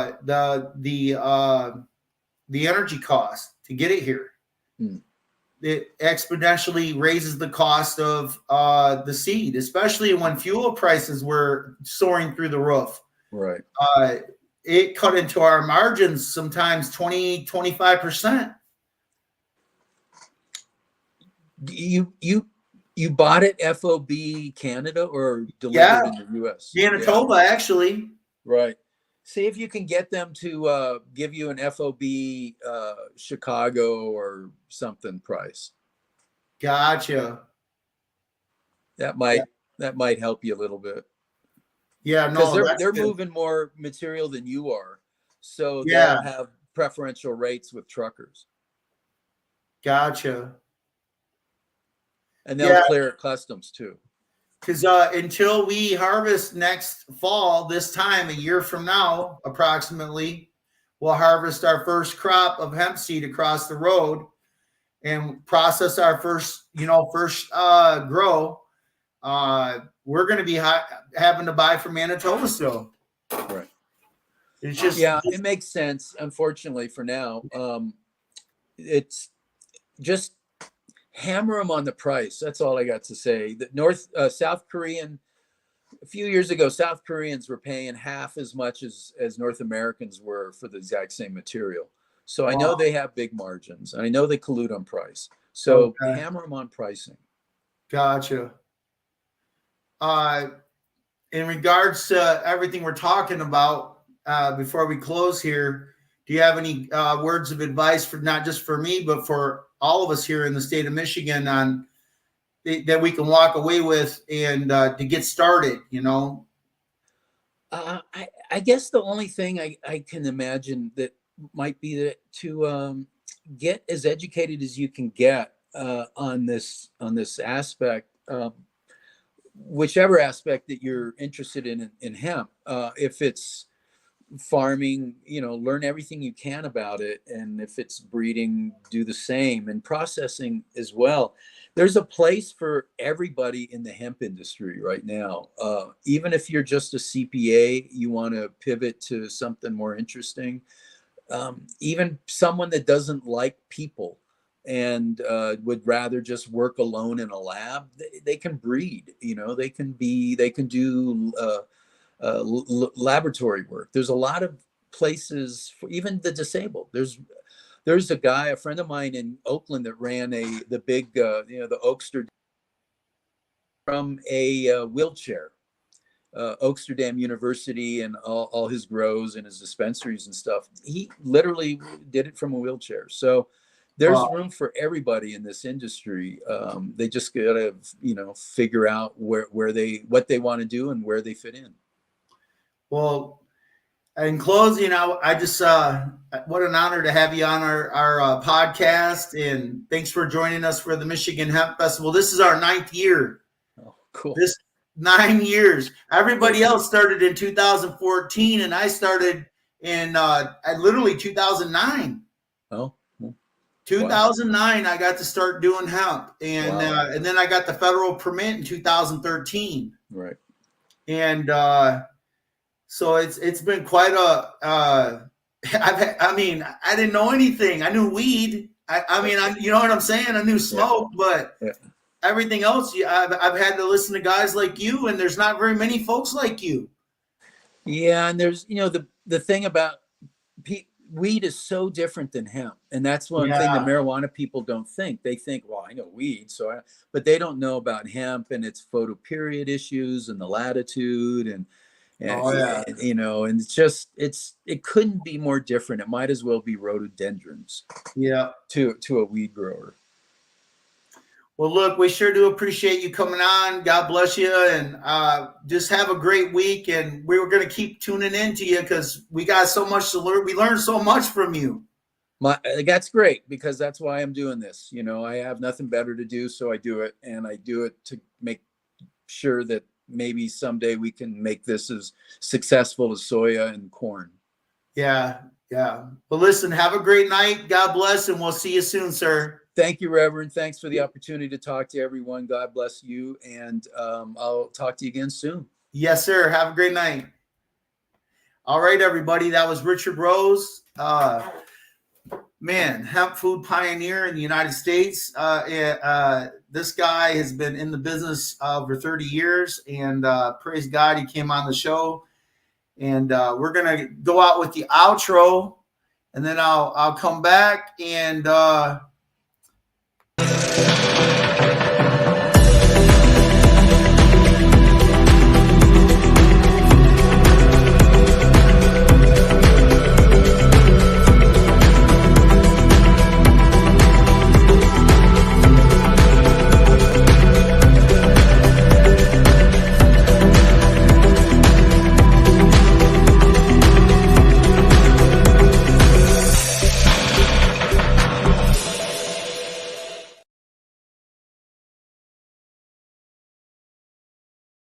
energy cost to get it here. It exponentially raises the cost of the seed, especially when fuel prices were soaring through the roof. Right. It cut into our margins sometimes 20-25%. You bought it FOB Canada or delivered in the US? Manitoba, actually. Right. See if you can get them to give you an FOB Chicago or something price. Gotcha. That might help you a little bit. Yeah, because no, they're moving more material than you are, so Yeah. they'll have preferential rates with truckers, Gotcha. and they'll clear customs too. Because until we harvest next fall, this time a year from now, approximately, we'll harvest our first crop of hemp seed across the road and process our first grow. We're going to be having to buy from Manitoba still. Right. It's just it makes sense. Unfortunately, for now, it's just hammer them on the price. That's all I got to say. The South Korean, a few years ago, South Koreans were paying half as much as North Americans were for the exact same material. So I know they have big margins. I know they collude on price. So hammer them on pricing. Gotcha. In regards to everything we're talking about, before we close here, do you have any words of advice for not just for me, but for all of us here in the state of Michigan on that we can walk away with and to get started? I guess the only thing I can imagine that might be that to get as educated as you can get on this aspect. Whichever aspect that you're interested in hemp, if it's farming, learn everything you can about it, and if it's breeding, do the same, and processing as well. There's a place for everybody in the hemp industry right now. Even if you're just a CPA, you want to pivot to something more interesting. Even someone that doesn't like people and would rather just work alone in a lab, they can breed. They can do laboratory work. There's a lot of places for even the disabled. There's a friend of mine in Oakland that ran the big the Oakster from a wheelchair. Oaksterdam University and all his grows and his dispensaries and stuff. He literally did it from a wheelchair. So there's room for everybody in this industry. They just gotta, figure out what they want to do and where they fit in. Well, in closing, I just what an honor to have you on our podcast, and thanks for joining us for the Michigan Hemp Festival. This is our 9th year. Oh, cool. 9 years. Everybody else started in 2014, and I started in literally 2009. Oh. 2009, I got to start doing hemp, and and then I got the federal permit in 2013. Right. And so it's been quite a. I didn't know anything. I knew weed. You know what I'm saying? I knew smoke, but everything else, I've had to listen to guys like you, and there's not very many folks like you. Yeah, and there's the thing about weed is so different than hemp, and that's one thing that marijuana people don't think. They think, well, I know weed, but they don't know about hemp and its photoperiod issues and the latitude Oh yeah. You know, and it couldn't be more different. It might as well be rhododendrons Yeah. to a weed grower. Well, look, we sure do appreciate you coming on. God bless you, and just have a great week. And we were going to keep tuning in to you because we got so much to learn. We learned so much from you. That's great, because that's why I'm doing this. You know, I have nothing better to do, so I do it, and I do it to make sure that maybe someday we can make this as successful as soya and corn. Yeah, yeah. But listen, have a great night. God bless, and we'll see you soon, sir. Thank you, Reverend. Thanks for the opportunity to talk to everyone. God bless you, and I'll talk to you again soon. Yes, sir. Have a great night. All right, everybody. That was Richard Rose. Man, hemp food pioneer in the United States. This guy has been in the business for 30 years, and praise God, he came on the show. And we're gonna go out with the outro, and then I'll come back and